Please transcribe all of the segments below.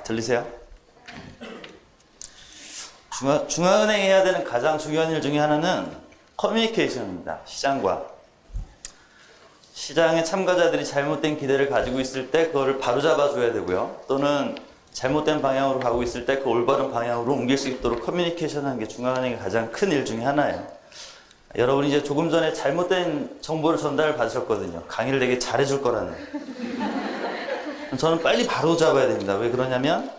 들리세요? 중앙은행이 해야 되는 가장 중요한 일 중에 하나는 커뮤니케이션입니다. 시장의 참가자들이 잘못된 기대를 가지고 있을 때 그거를 바로잡아 줘야 되고요. 또는 잘못된 방향으로 가고 있을 때 그 올바른 방향으로 옮길 수 있도록 커뮤니케이션하는 게 중앙은행의 가장 큰 일 중에 하나예요. 여러분이 이제 조금 전에 잘못된 정보를 전달을 받으셨거든요. 강의를 되게 잘해줄 거라는. 저는 빨리 바로잡아야 됩니다. 왜 그러냐면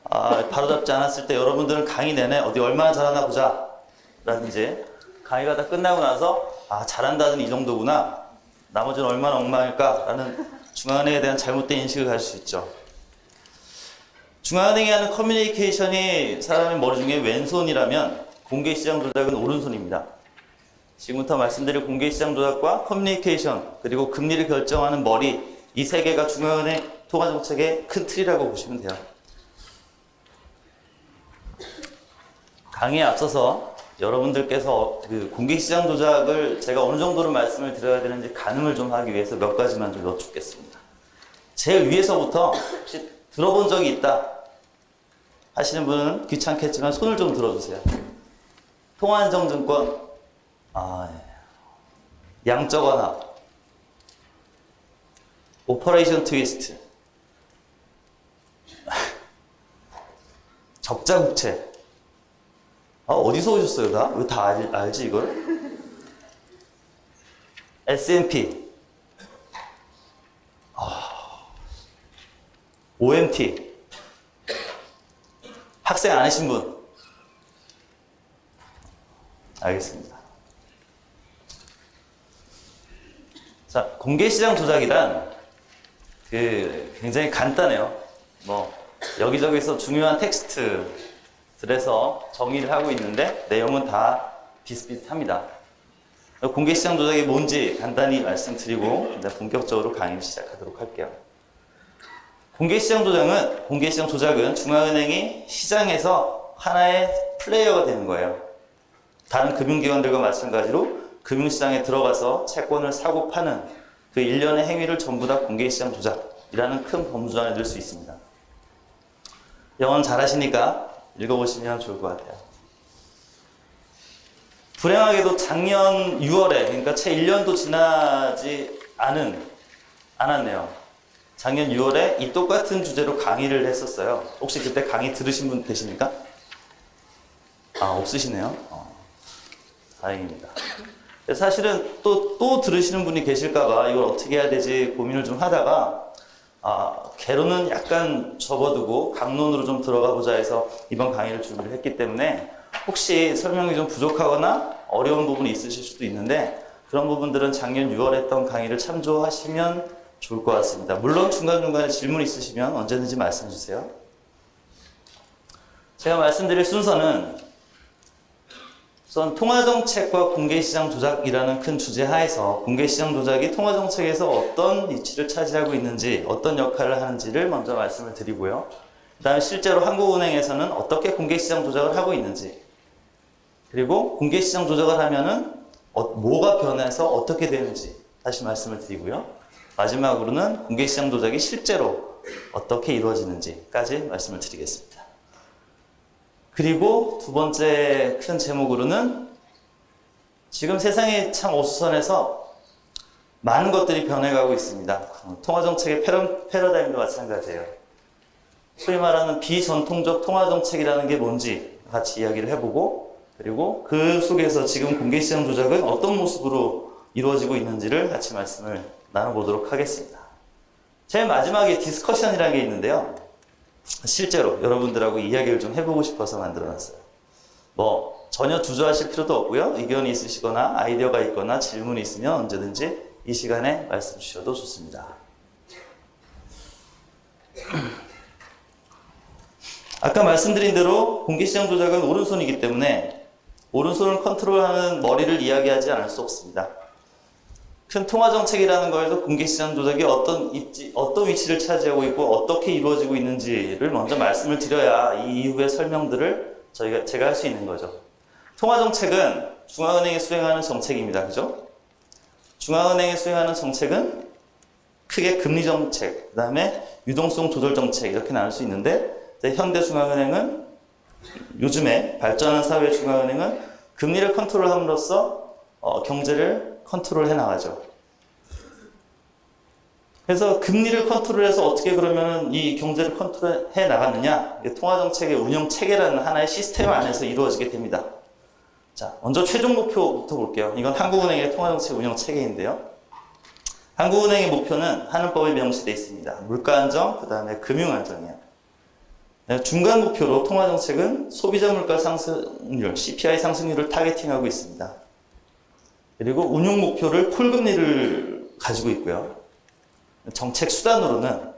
바로잡지 않았을 때 여러분들은 강의 내내 어디 얼마나 잘하나 보자 라든지 강의가 다 끝나고 나서 잘한다는 이 정도구나, 나머지는 얼마나 엉망일까 라는 중앙은행에 대한 잘못된 인식을 가질 수 있죠. 중앙은행이 하는 커뮤니케이션이 사람의 머리 중에 왼손이라면 공개시장 조작은 오른손입니다. 지금부터 말씀드릴 공개시장 조작과 커뮤니케이션, 그리고 금리를 결정하는 머리, 이 세 개가 중앙은행 통화정책의 큰 틀이라고 보시면 돼요. 강의에 앞서서 여러분들께서 그 공개시장 조작을 제가 어느 정도로 말씀을 드려야 되는지 가늠을 좀 하기 위해서 몇 가지만 좀 여쭙겠습니다. 제일 위에서부터 혹시 들어본 적이 있다 하시는 분은 귀찮겠지만 손을 좀 들어주세요. 통화안정증권, 양적 완화, 오퍼레이션 트위스트, 적자국채. 어디서 오셨어요, 다? 왜 다 알지, 이걸? S&P, OMT. 학생 아니신 분? 알겠습니다. 자, 공개시장 조작이란 굉장히 간단해요. 여기저기서 중요한 텍스트들에서 정의를 하고 있는데 내용은 다 비슷비슷합니다. 공개시장 조작이 뭔지 간단히 말씀드리고 이제 본격적으로 강의를 시작하도록 할게요. 공개시장 조작은 중앙은행이 시장에서 하나의 플레이어가 되는 거예요. 다른 금융기관들과 마찬가지로 금융시장에 들어가서 채권을 사고 파는 그 일련의 행위를 전부 다 공개시장 조작이라는 큰 범주 안에 넣을 수 있습니다. 영어는 잘하시니까 읽어보시면 좋을 것 같아요. 불행하게도 작년 6월에, 그러니까 채 1년도 지나지 않았네요. 작년 6월에 이 똑같은 주제로 강의를 했었어요. 혹시 그때 강의 들으신 분 계십니까? 없으시네요. 다행입니다. 사실은 또 들으시는 분이 계실까봐 이걸 어떻게 해야 되지 고민을 좀 하다가 개론은 약간 접어두고 강론으로 좀 들어가 보자 해서 이번 강의를 준비를 했기 때문에 혹시 설명이 좀 부족하거나 어려운 부분이 있으실 수도 있는데 그런 부분들은 작년 6월에 했던 강의를 참조하시면 좋을 것 같습니다. 물론 중간중간에 질문 있으시면 언제든지 말씀 주세요. 제가 말씀드릴 순서는 우선 통화정책과 공개시장 조작이라는 큰 주제 하에서 공개시장 조작이 통화정책에서 어떤 위치를 차지하고 있는지, 어떤 역할을 하는지를 먼저 말씀을 드리고요. 그 다음에 실제로 한국은행에서는 어떻게 공개시장 조작을 하고 있는지, 그리고 공개시장 조작을 하면은 뭐가 변해서 어떻게 되는지 다시 말씀을 드리고요. 마지막으로는 공개시장 조작이 실제로 어떻게 이루어지는지까지 말씀을 드리겠습니다. 그리고 두 번째 큰 제목으로는 지금 세상이 참 어수선해서 많은 것들이 변해가고 있습니다. 통화정책의 패러다임도 마찬가지예요. 소위 말하는 비전통적 통화정책이라는 게 뭔지 같이 이야기를 해보고, 그리고 그 속에서 지금 공개시장 조작은 어떤 모습으로 이루어지고 있는지를 같이 말씀을 나눠보도록 하겠습니다. 제일 마지막에 디스커션이라는 게 있는데요. 실제로 여러분들하고 이야기를 좀 해보고 싶어서 만들어놨어요. 전혀 주저하실 필요도 없고요. 의견이 있으시거나 아이디어가 있거나 질문이 있으면 언제든지 이 시간에 말씀 주셔도 좋습니다. 아까 말씀드린 대로 공개시장 조작은 오른손이기 때문에 오른손을 컨트롤하는 머리를 이야기하지 않을 수 없습니다. 큰 통화정책이라는 거에서 공개시장 조작이 어떤 위치를 차지하고 있고 어떻게 이루어지고 있는지를 먼저 말씀을 드려야 이 이후의 설명들을 제가 할 수 있는 거죠. 통화정책은 중앙은행이 수행하는 정책입니다. 그죠? 중앙은행이 수행하는 정책은 크게 금리 정책, 그 다음에 유동성 조절 정책 이렇게 나눌 수 있는데 현대중앙은행은 요즘에 발전한 사회의 중앙은행은 금리를 컨트롤함으로써 경제를 컨트롤해 나가죠. 그래서 금리를 컨트롤해서 어떻게 그러면 이 경제를 컨트롤해 나가느냐? 통화정책의 운영 체계라는 하나의 시스템 안에서 이루어지게 됩니다. 자, 먼저 최종 목표부터 볼게요. 이건 한국은행의 통화정책 운영 체계인데요. 한국은행의 목표는 하는 법에 명시되어 있습니다. 물가 안정, 그 다음에 금융 안정이에요. 중간 목표로 통화정책은 소비자 물가 상승률, CPI 상승률을 타겟팅하고 있습니다. 그리고 운용 목표를 콜금리를 가지고 있고요. 정책 수단으로는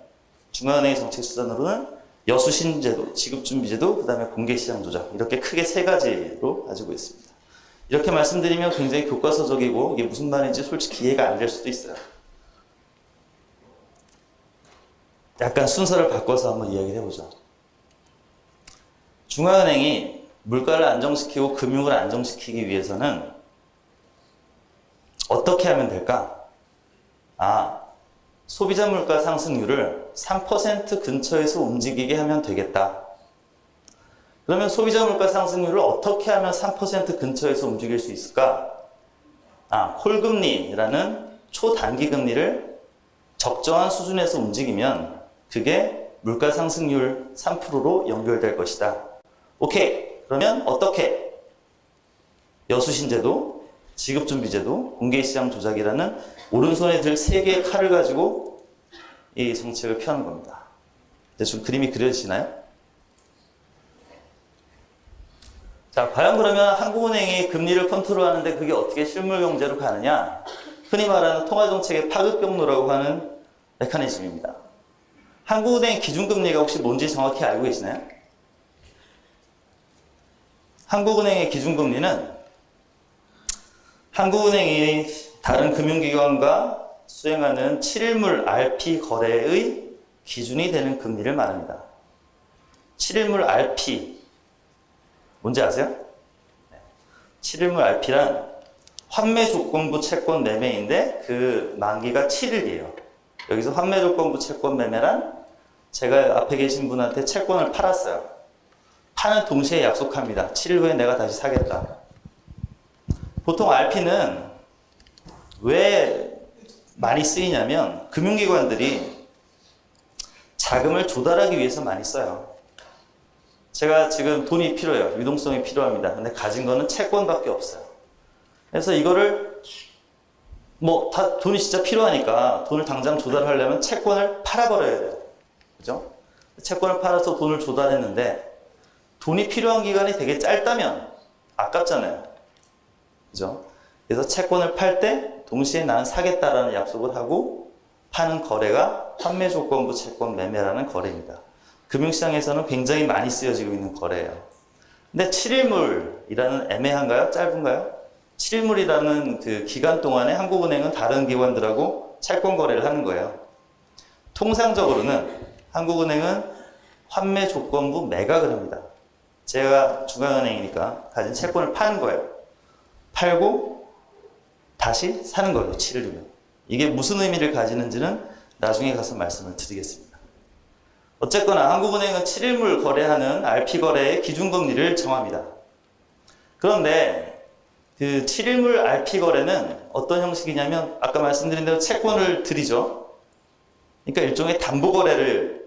중앙은행의 정책 수단으로는 여수신제도, 지급준비제도, 그 다음에 공개시장 조작 이렇게 크게 세 가지로 가지고 있습니다. 이렇게 말씀드리면 굉장히 교과서적이고 이게 무슨 말인지 솔직히 이해가 안 될 수도 있어요. 약간 순서를 바꿔서 한번 이야기를 해보죠. 중앙은행이 물가를 안정시키고 금융을 안정시키기 위해서는 어떻게 하면 될까? 소비자 물가 상승률을 3% 근처에서 움직이게 하면 되겠다. 그러면 소비자 물가 상승률을 어떻게 하면 3% 근처에서 움직일 수 있을까? 콜금리라는 초단기 금리를 적정한 수준에서 움직이면 그게 물가 상승률 3%로 연결될 것이다. 오케이. 그러면 어떻게? 여수신제도, 지급준비제도, 공개시장 조작이라는 오른손에 들 3개의 칼을 가지고 이 정책을 펴는 겁니다. 대충 그림이 그려지시나요? 자, 과연 그러면 한국은행이 금리를 컨트롤하는데 그게 어떻게 실물 경제로 가느냐? 흔히 말하는 통화정책의 파급 경로라고 하는 메커니즘입니다. 한국은행 기준금리가 혹시 뭔지 정확히 알고 계시나요? 한국은행의 기준금리는 한국은행이 다른 금융기관과 수행하는 7일물 RP 거래의 기준이 되는 금리를 말합니다. 7일물 RP 뭔지 아세요? 7일물 RP란 환매조건부 채권 매매인데 그 만기가 7일이에요. 여기서 환매조건부 채권 매매란 제가 앞에 계신 분한테 채권을 팔았어요. 파는 동시에 약속합니다. 7일 후에 내가 다시 사겠다. 보통 RP는 왜 많이 쓰이냐면 금융기관들이 자금을 조달하기 위해서 많이 써요. 제가 지금 돈이 필요해요. 유동성이 필요합니다. 근데 가진 거는 채권밖에 없어요. 그래서 이거를 다 돈이 진짜 필요하니까 돈을 당장 조달하려면 채권을 팔아버려야 돼요. 그죠? 채권을 팔아서 돈을 조달했는데 돈이 필요한 기간이 되게 짧다면 아깝잖아요. 그죠? 그래서 채권을 팔 때 동시에 나는 사겠다라는 약속을 하고 파는 거래가 환매조건부 채권 매매라는 거래입니다. 금융시장에서는 굉장히 많이 쓰여지고 있는 거래예요. 근데 7일물이라는 애매한가요? 짧은가요? 7일물이라는 그 기간 동안에 한국은행은 다른 기관들하고 채권 거래를 하는 거예요. 통상적으로는 한국은행은 환매조건부 매각을 합니다. 제가 중앙은행이니까 가진 채권을 파는 거예요. 팔고 다시 사는 거예요. 7일이면. 이게 무슨 의미를 가지는지는 나중에 가서 말씀을 드리겠습니다. 어쨌거나 한국은행은 7일물 거래하는 RP 거래의 기준금리를 정합니다. 그런데 그 7일물 RP 거래는 어떤 형식이냐면 아까 말씀드린 대로 채권을 드리죠. 그러니까 일종의 담보 거래를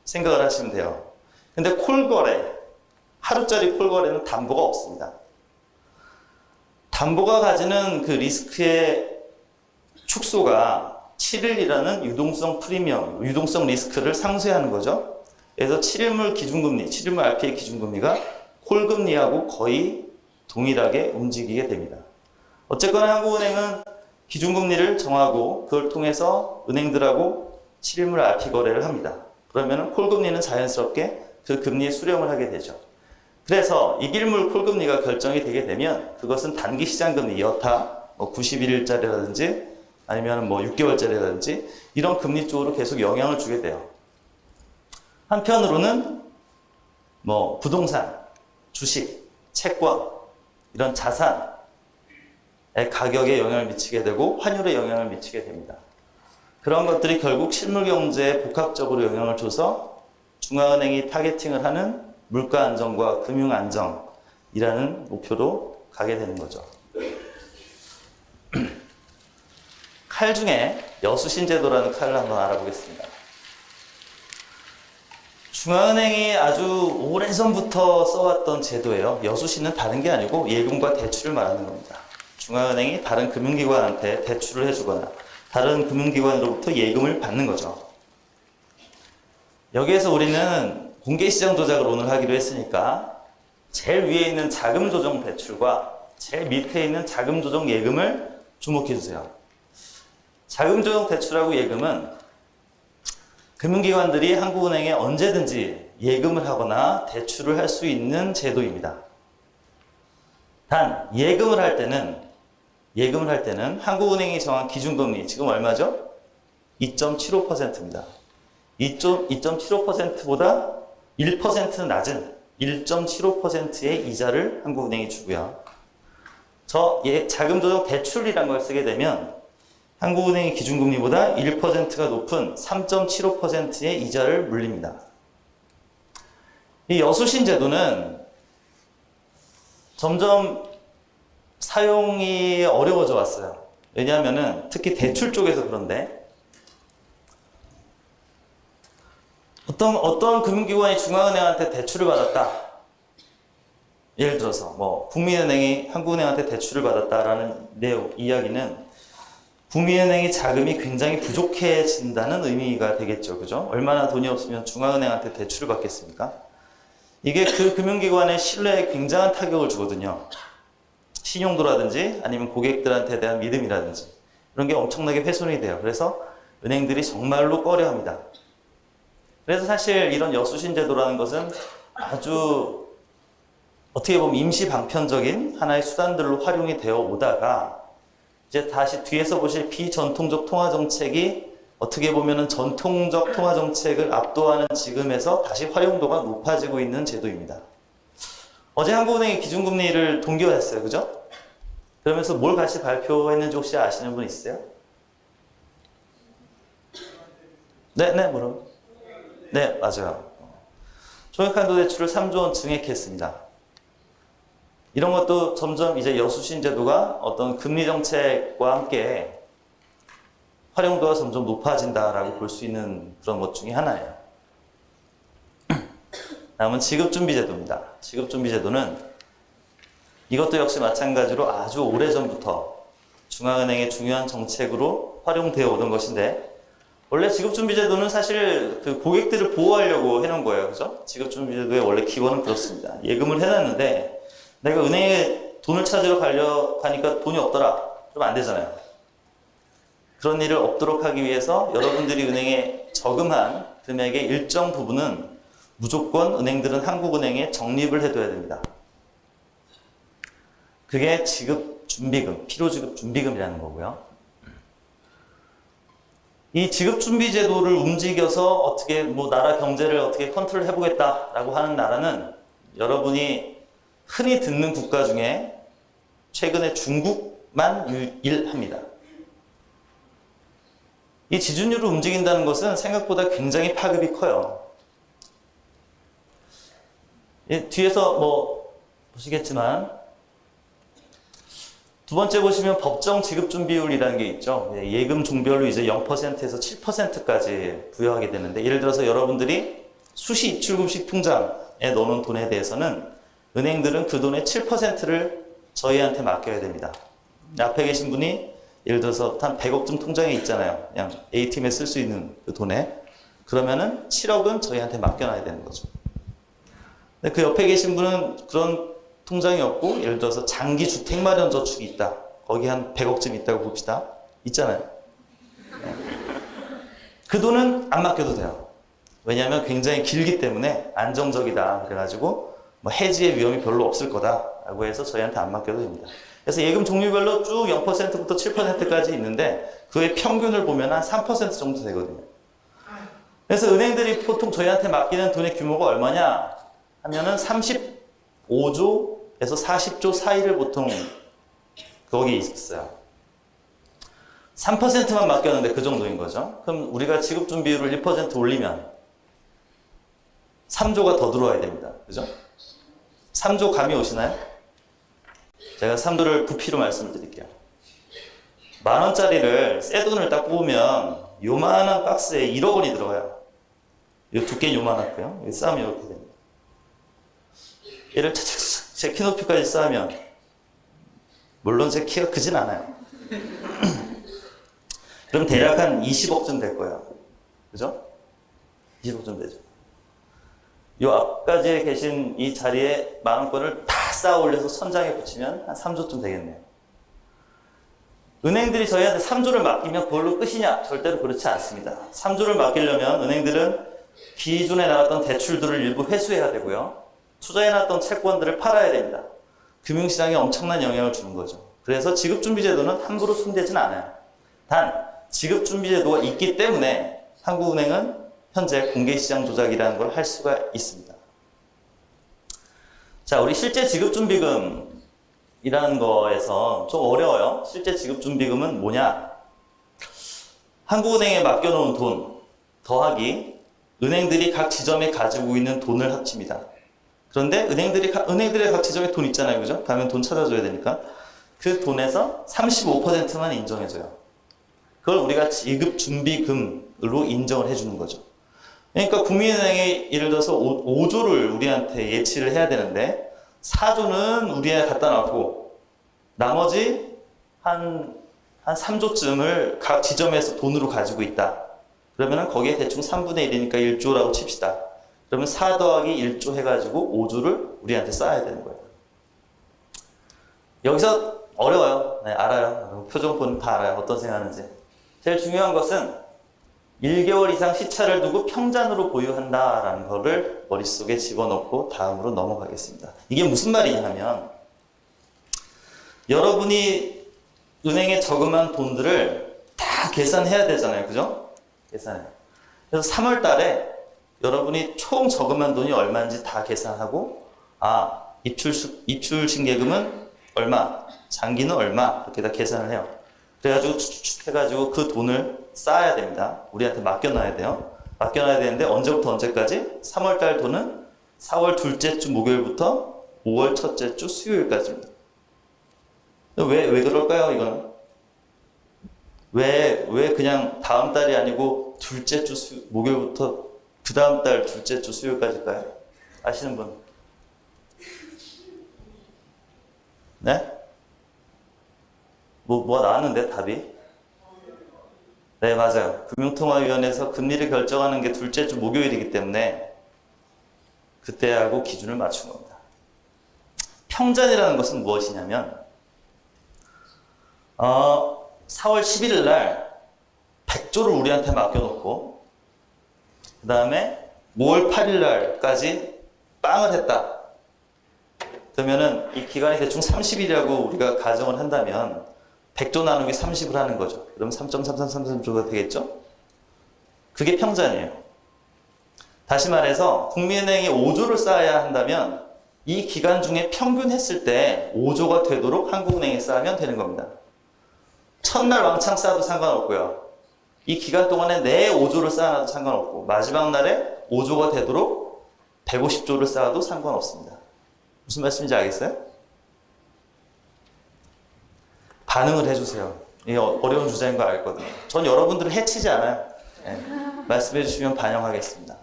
생각을 하시면 돼요. 근데 콜 거래, 하루짜리 콜 거래는 담보가 없습니다. 담보가 가지는 그 리스크의 축소가 7일이라는 유동성 프리미엄, 유동성 리스크를 상쇄하는 거죠. 그래서 7일물 기준금리, 7일물 RP의 기준금리가 콜금리하고 거의 동일하게 움직이게 됩니다. 어쨌거나 한국은행은 기준금리를 정하고 그걸 통해서 은행들하고 7일물 RP 거래를 합니다. 그러면 콜금리는 자연스럽게 그 금리에 수렴을 하게 되죠. 그래서 이길물 콜금리가 결정이 되게 되면 그것은 단기 시장금리, 여타 91일짜리라든지 아니면 6개월짜리라든지 이런 금리 쪽으로 계속 영향을 주게 돼요. 한편으로는 부동산, 주식, 채권 이런 자산의 가격에 영향을 미치게 되고 환율에 영향을 미치게 됩니다. 그런 것들이 결국 실물 경제에 복합적으로 영향을 줘서 중앙은행이 타겟팅을 하는 물가 안정과 금융 안정이라는 목표로 가게 되는 거죠. 칼 중에 여수신 제도라는 칼을 한번 알아보겠습니다. 중앙은행이 아주 오래전부터 써왔던 제도예요. 여수신은 다른 게 아니고 예금과 대출을 말하는 겁니다. 중앙은행이 다른 금융기관한테 대출을 해주거나 다른 금융기관으로부터 예금을 받는 거죠. 여기에서 우리는 공개시장 조작을 오늘 하기로 했으니까 제일 위에 있는 자금조정 대출과 제일 밑에 있는 자금조정 예금을 주목해 주세요. 자금조정 대출하고 예금은 금융기관들이 한국은행에 언제든지 예금을 하거나 대출을 할 수 있는 제도입니다. 단 예금을 할 때는 한국은행이 정한 기준금리 지금 얼마죠? 2.75%입니다. 2.75%보다 1%는 낮은 1.75%의 이자를 한국은행이 주고요. 자금조정 대출이라는 걸 쓰게 되면 한국은행의 기준금리보다 1%가 높은 3.75%의 이자를 물립니다. 이 여수신 제도는 점점 사용이 어려워져 왔어요. 왜냐하면 특히 대출 쪽에서 그런데 어떤 금융기관이 중앙은행한테 대출을 받았다. 예를 들어서 국민은행이 한국은행한테 대출을 받았다라는 이야기는 국민은행이 자금이 굉장히 부족해진다는 의미가 되겠죠. 그죠? 얼마나 돈이 없으면 중앙은행한테 대출을 받겠습니까? 이게 그 금융기관의 신뢰에 굉장한 타격을 주거든요. 신용도라든지 아니면 고객들한테 대한 믿음이라든지 이런 게 엄청나게 훼손이 돼요. 그래서 은행들이 정말로 꺼려합니다. 그래서 사실 이런 여수신 제도라는 것은 아주 어떻게 보면 임시 방편적인 하나의 수단들로 활용이 되어 오다가 이제 다시 뒤에서 보실 비전통적 통화정책이 어떻게 보면은 전통적 통화정책을 압도하는 지금에서 다시 활용도가 높아지고 있는 제도입니다. 어제 한국은행이 기준금리를 동결했어요. 그죠? 그러면서 뭘 같이 발표했는지 혹시 아시는 분 있어요? 네, 뭐라고? 네, 맞아요. 종합한도대출을 3조 원 증액했습니다. 이런 것도 점점 이제 여수신 제도가 어떤 금리 정책과 함께 활용도가 점점 높아진다라고 볼 수 있는 그런 것 중에 하나예요. 다음은 지급준비제도입니다. 지급준비제도는 이것도 역시 마찬가지로 아주 오래전부터 중앙은행의 중요한 정책으로 활용되어 오던 것인데 원래 지급준비제도는 사실 그 고객들을 보호하려고 해놓은 거예요. 그죠? 지급준비제도의 원래 기본은 그렇습니다. 예금을 해놨는데 내가 은행에 돈을 찾으러 가니까 돈이 없더라. 그러면 안 되잖아요. 그런 일을 없도록 하기 위해서 여러분들이 은행에 저금한 금액의 일정 부분은 무조건 은행들은 한국은행에 적립을 해둬야 됩니다. 그게 지급준비금, 필요지급준비금이라는 거고요. 이 지급준비제도를 움직여서 어떻게 나라 경제를 어떻게 컨트롤 해보겠다라고 하는 나라는 여러분이 흔히 듣는 국가 중에 최근에 중국만 유일합니다. 이 지준율을 움직인다는 것은 생각보다 굉장히 파급이 커요. 뒤에서 보시겠지만 두 번째 보시면 법정 지급준비율이라는 게 있죠. 예금 종별로 이제 0%에서 7%까지 부여하게 되는데 예를 들어서 여러분들이 수시 입출금식 통장에 넣어놓은 돈에 대해서는 은행들은 그 돈의 7%를 저희한테 맡겨야 됩니다. 앞에 계신 분이 예를 들어서 한 100억쯤 통장에 있잖아요. 그냥 ATM에 쓸 수 있는 그 돈에. 그러면은 7억은 저희한테 맡겨놔야 되는 거죠. 근데 그 옆에 계신 분은 그런 통장이 없고 예를 들어서 장기 주택 마련 저축이 있다. 거기 한 100억쯤 있다고 봅시다. 있잖아요. 그 돈은 안 맡겨도 돼요. 왜냐하면 굉장히 길기 때문에 안정적이다. 그래가지고 해지의 위험이 별로 없을 거다라고 해서 저희한테 안 맡겨도 됩니다. 그래서 예금 종류별로 쭉 0%부터 7%까지 있는데 그의 평균을 보면 한 3% 정도 되거든요. 그래서 은행들이 보통 저희한테 맡기는 돈의 규모가 얼마냐 하면은 35조에서 40조 사이를 보통 거기에 있어요. 3%만 맡겼는데 그 정도인 거죠. 그럼 우리가 지급준비율을 1% 올리면 3조가 더 들어와야 됩니다. 그죠? 3조 감이 오시나요? 제가 3조를 부피로 말씀을 드릴게요. 10,000원짜리를 새 돈을 딱 뽑으면 요만한 박스에 1억 원이 들어가요. 이 두께는 요만하고요. 여기 쌓으면 이렇게 됩니다. 얘를 차차차차 제 키 높이까지 쌓으면, 물론 제 키가 크진 않아요. 그럼 대략 한 20억쯤 될 거예요. 그죠? 20억쯤 되죠. 요 앞까지에 계신 이 자리에 10,000원권을 다 쌓아 올려서 천장에 붙이면 한 3조쯤 되겠네요. 은행들이 저희한테 3조를 맡기면 그걸로 끝이냐? 절대로 그렇지 않습니다. 3조를 맡기려면 은행들은 기존에 나왔던 대출들을 일부 회수해야 되고요. 투자해놨던 채권들을 팔아야 됩니다. 금융시장에 엄청난 영향을 주는 거죠. 그래서 지급준비제도는 함부로 손대진 않아요. 단 지급준비제도가 있기 때문에 한국은행은 현재 공개시장 조작이라는 걸 할 수가 있습니다. 자, 우리 실제 지급준비금이라는 거에서 좀 어려워요. 실제 지급준비금은 뭐냐? 한국은행에 맡겨놓은 돈 더하기 은행들이 각 지점에 가지고 있는 돈을 합칩니다. 그런데 은행들의 각 지점에 돈 있잖아요. 그죠? 가면 돈 찾아줘야 되니까. 그 돈에서 35%만 인정해줘요. 그걸 우리가 지급준비금으로 인정을 해주는 거죠. 그러니까 국민은행이 예를 들어서 5조를 우리한테 예치를 해야 되는데 4조는 우리한테 갖다 놔두고 나머지 한 3조쯤을 각 지점에서 돈으로 가지고 있다. 그러면 거기에 대충 3분의 1이니까 1조라고 칩시다. 그러면 4 더하기 1조 해가지고 5조를 우리한테 쌓아야 되는 거예요. 여기서 어려워요. 네, 알아요. 표정 보면 다 알아요. 어떤 생각하는지. 제일 중요한 것은 1개월 이상 시차를 두고 평잔으로 보유한다라는 거를 머릿속에 집어넣고 다음으로 넘어가겠습니다. 이게 무슨 말이냐 하면 여러분이 은행에 저금한 돈들을 다 계산해야 되잖아요. 그죠? 계산해요. 그래서 3월 달에 여러분이 총 저금한 돈이 얼마인지 다 계산하고 입출 신계금은 얼마, 장기는 얼마 이렇게 다 계산을 해요. 그래가지고 축축 해가지고 그 돈을 쌓아야 됩니다. 우리한테 맡겨놔야 돼요. 맡겨놔야 되는데 언제부터 언제까지? 3월달 돈은 4월 둘째 주 목요일부터 5월 첫째 주 수요일까지입니다. 왜 그럴까요? 이거는 왜 그냥 다음 달이 아니고 둘째 주 목요일부터 그 다음 달 둘째 주 수요일까지일까요? 아시는 분? 네? 뭐가 나왔는데 답이? 네, 맞아요. 금융통화위원회에서 금리를 결정하는 게 둘째 주 목요일이기 때문에 그때하고 기준을 맞춘 겁니다. 평잔이라는 것은 무엇이냐면 4월 11일 날 100조를 우리한테 맡겨놓고 그 다음에 5월 8일 날까지 빵을 했다. 그러면은 이 기간이 대충 30일이라고 우리가 가정을 한다면 100조 나누기 30을 하는 거죠. 그럼 3.3333조가 되겠죠? 그게 평잔이에요. 다시 말해서 국민은행이 5조를 쌓아야 한다면 이 기간 중에 평균 했을 때 5조가 되도록 한국은행에 쌓으면 되는 겁니다. 첫날 왕창 쌓아도 상관없고요. 이 기간 동안에 내 5조를 쌓아놔도 상관없고 마지막 날에 5조가 되도록 150조를 쌓아도 상관없습니다. 무슨 말씀인지 알겠어요? 반응을 해주세요. 이게 어려운 주제인 거 알거든요. 전 여러분들을 해치지 않아요. 네. 말씀해 주시면 반영하겠습니다.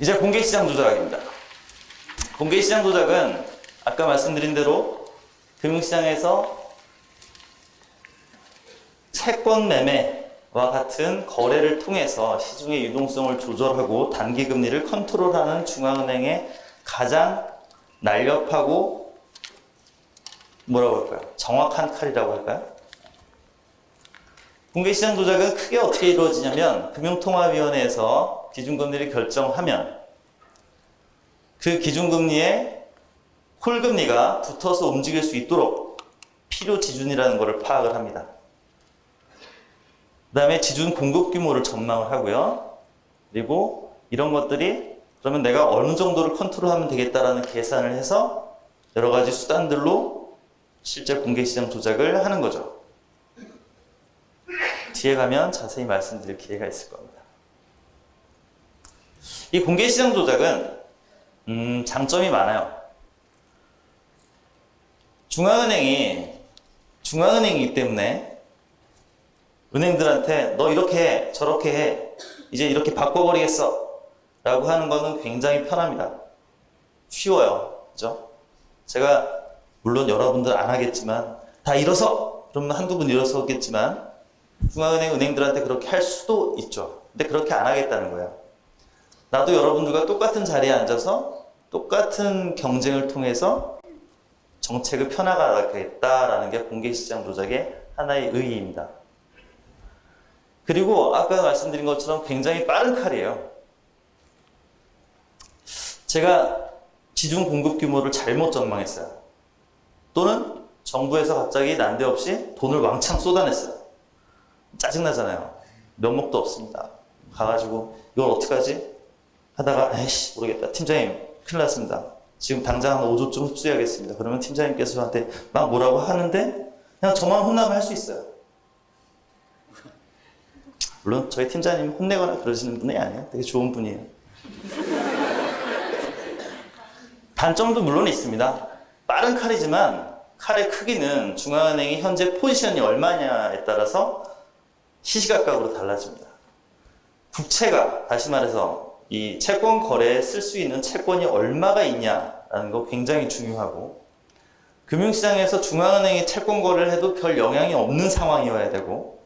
이제 공개시장 조작입니다. 공개시장 조작은 아까 말씀드린 대로 금융시장에서 채권 매매와 같은 거래를 통해서 시중의 유동성을 조절하고 단기금리를 컨트롤하는 중앙은행의 가장 날렵하고 뭐라고 할까요? 정확한 칼이라고 할까요? 공개시장 조작은 크게 어떻게 이루어지냐면 금융통화위원회에서 기준금리를 결정하면 그 기준금리에 홀금리가 붙어서 움직일 수 있도록 필요지준이라는 것을 파악을 합니다. 그 다음에 지준 공급 규모를 전망을 하고요. 그리고 이런 것들이 그러면 내가 어느 정도를 컨트롤하면 되겠다라는 계산을 해서 여러 가지 수단들로 실제 공개시장 조작을 하는 거죠. 뒤에 가면 자세히 말씀드릴 기회가 있을 겁니다. 이 공개시장 조작은 장점이 많아요. 중앙은행이기 때문에 은행들한테 너 이렇게 해, 저렇게 해, 이제 이렇게 바꿔버리겠어 라고 하는 거는 굉장히 편합니다. 쉬워요. 그죠? 제가 물론 여러분들 안 하겠지만 다 일어서! 그러면 한두 분 일어서겠지만 중앙은행 은행들한테 그렇게 할 수도 있죠. 근데 그렇게 안 하겠다는 거예요. 나도 여러분들과 똑같은 자리에 앉아서 똑같은 경쟁을 통해서 정책을 펴나가겠다라는 게 공개시장 조작의 하나의 의의입니다. 그리고 아까 말씀드린 것처럼 굉장히 빠른 칼이에요. 제가 지중 공급 규모를 잘못 전망했어요. 또는 정부에서 갑자기 난데없이 돈을 왕창 쏟아냈어요. 짜증나잖아요. 면목도 없습니다. 가가지고 이걸 어떡하지? 하다가 에이씨 모르겠다. 팀장님 큰일 났습니다. 지금 당장 한 5조쯤 흡수해야겠습니다. 그러면 팀장님께서 저한테 막 뭐라고 하는데 그냥 저만 혼나면 할 수 있어요. 물론 저희 팀장님 혼내거나 그러시는 분이 아니에요. 되게 좋은 분이에요. 단점도 물론 있습니다. 빠른 칼이지만 칼의 크기는 중앙은행이 현재 포지션이 얼마냐에 따라서 시시각각으로 달라집니다. 국채가 다시 말해서 이 채권 거래에 쓸 수 있는 채권이 얼마가 있냐라는 거 굉장히 중요하고 금융시장에서 중앙은행이 채권 거래를 해도 별 영향이 없는 상황이어야 되고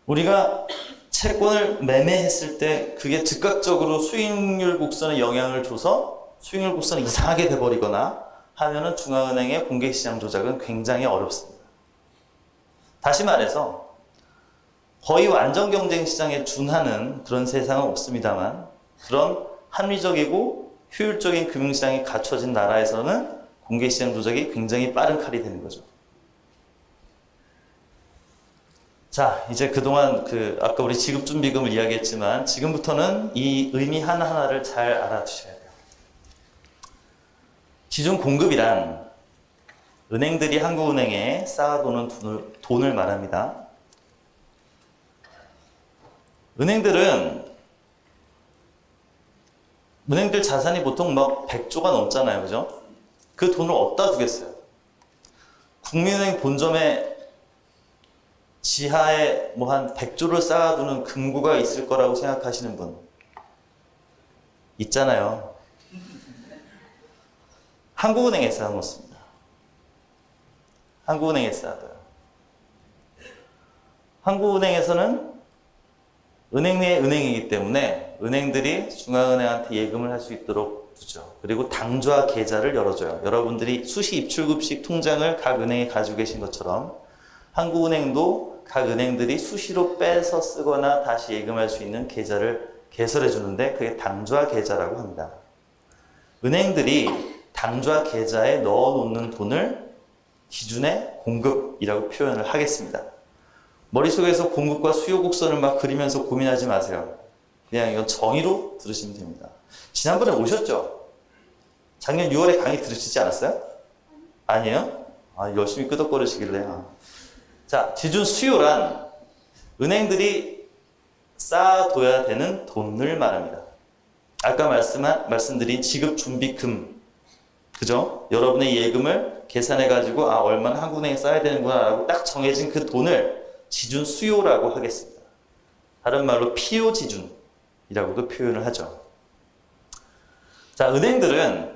우리가 채권을 매매했을 때 그게 즉각적으로 수익률 곡선에 영향을 줘서 수익률 곡선이 이상하게 돼버리거나 하면은 중앙은행의 공개시장 조작은 굉장히 어렵습니다. 다시 말해서 거의 완전 경쟁 시장에 준하는 그런 세상은 없습니다만 그런 합리적이고 효율적인 금융시장이 갖춰진 나라에서는 공개시장 조작이 굉장히 빠른 칼이 되는 거죠. 자, 이제 그동안 아까 우리 지급준비금을 이야기했지만 지금부터는 이 의미 하나하나를 잘 알아두셔야 돼요. 지중 공급이란 은행들이 한국은행에 쌓아두는 돈을 말합니다. 은행들 자산이 보통 막 100조가 넘잖아요. 그죠? 그 돈을 어디다 두겠어요? 국민은행 본점에 지하에 뭐 한 100조를 쌓아두는 금고가 있을 거라고 생각하시는 분 있잖아요. 한국은행에 쌓아놓습니다. 한국은행에 쌓아둬요. 한국은행에서는 은행 내의 은행이기 때문에 은행들이 중앙은행한테 예금을 할 수 있도록 두죠. 그리고 당좌 계좌를 열어줘요. 여러분들이 수시 입출급식 통장을 각 은행에 가지고 계신 것처럼 한국은행도 각 은행들이 수시로 빼서 쓰거나 다시 예금할 수 있는 계좌를 개설해 주는데 그게 당좌 계좌라고 합니다. 은행들이 당좌 계좌에 넣어놓는 돈을 기준의 공급이라고 표현을 하겠습니다. 머릿속에서 공급과 수요 곡선을 막 그리면서 고민하지 마세요. 그냥 이건 정의로 들으시면 됩니다. 지난번에 오셨죠? 작년 6월에 강의 들으시지 않았어요? 아니에요? 열심히 끄덕거리시길래. 자, 기준 수요란 은행들이 쌓아둬야 되는 돈을 말합니다. 아까 말씀드린 지급준비금, 그죠? 여러분의 예금을 계산해가지고 얼마나 한국은행에 쌓아야 되는구나 라고 딱 정해진 그 돈을 지준 수요라고 하겠습니다. 다른 말로 필요 지준이라고도 표현을 하죠. 자, 은행들은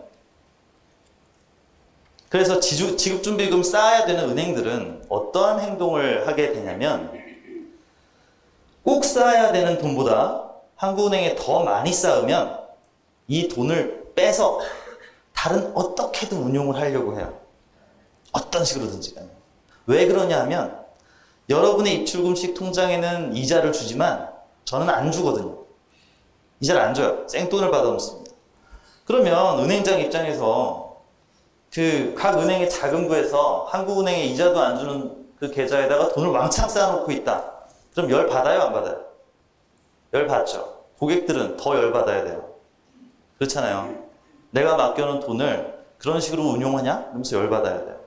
그래서 지급준비금 쌓아야 되는 은행들은 어떠한 행동을 하게 되냐면 꼭 쌓아야 되는 돈보다 한국은행에 더 많이 쌓으면 이 돈을 빼서 다른 어떻게든 운용을 하려고 해요. 어떤 식으로든지 간에. 왜 그러냐 하면 여러분의 입출금식 통장에는 이자를 주지만 저는 안 주거든요. 이자를 안 줘요. 생돈을 받아놓습니다. 그러면 은행장 입장에서 각 은행의 자금부에서 한국은행에 이자도 안 주는 그 계좌에다가 돈을 왕창 쌓아놓고 있다. 그럼 열 받아요? 안 받아요? 열 받죠. 고객들은 더 열 받아야 돼요. 그렇잖아요. 내가 맡겨놓은 돈을 그런 식으로 운용하냐? 그러면서 열 받아야 돼요.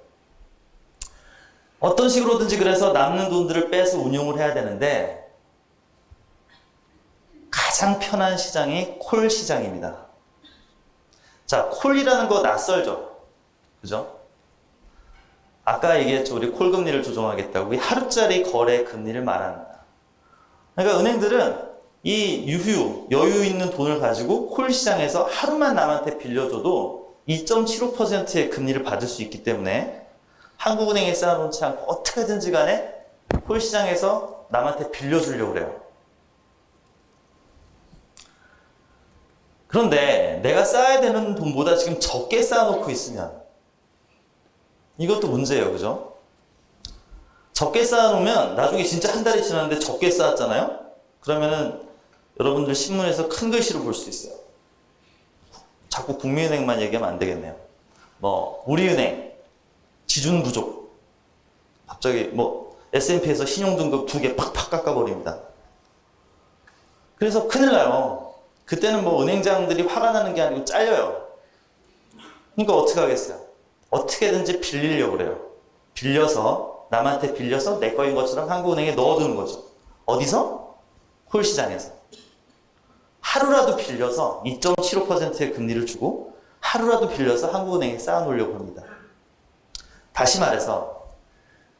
어떤 식으로든지 그래서 남는 돈들을 빼서 운용을 해야 되는데 가장 편한 시장이 콜 시장입니다. 자, 콜이라는 거 낯설죠? 그죠? 아까 얘기했죠. 우리 콜 금리를 조정하겠다고. 우리 하루짜리 거래 금리를 말합니다. 그러니까 은행들은 이 여유 있는 돈을 가지고 콜 시장에서 하루만 남한테 빌려줘도 2.75%의 금리를 받을 수 있기 때문에 한국은행에 쌓아놓지 않고 어떻게든지 간에 콜 시장에서 남한테 빌려주려고 그래요. 그런데 내가 쌓아야 되는 돈보다 지금 적게 쌓아놓고 있으면 이것도 문제예요. 그죠? 적게 쌓아놓으면 나중에 진짜 한 달이 지났는데 적게 쌓았잖아요? 그러면은 여러분들 신문에서 큰 글씨로 볼 수 있어요. 자꾸 국민은행만 얘기하면 안 되겠네요. 우리은행 지준 부족. 갑자기 S&P에서 신용등급 2개 팍팍 깎아버립니다. 그래서 큰일 나요. 그때는 은행장들이 화가 나는 게 아니고 잘려요. 그러니까 어떻게 하겠어요? 어떻게든지 빌리려고 그래요. 남한테 빌려서 내 거인 것처럼 한국은행에 넣어두는 거죠. 어디서? 콜시장에서. 하루라도 빌려서 2.75%의 금리를 주고 하루라도 빌려서 한국은행에 쌓아놓으려고 합니다. 다시 말해서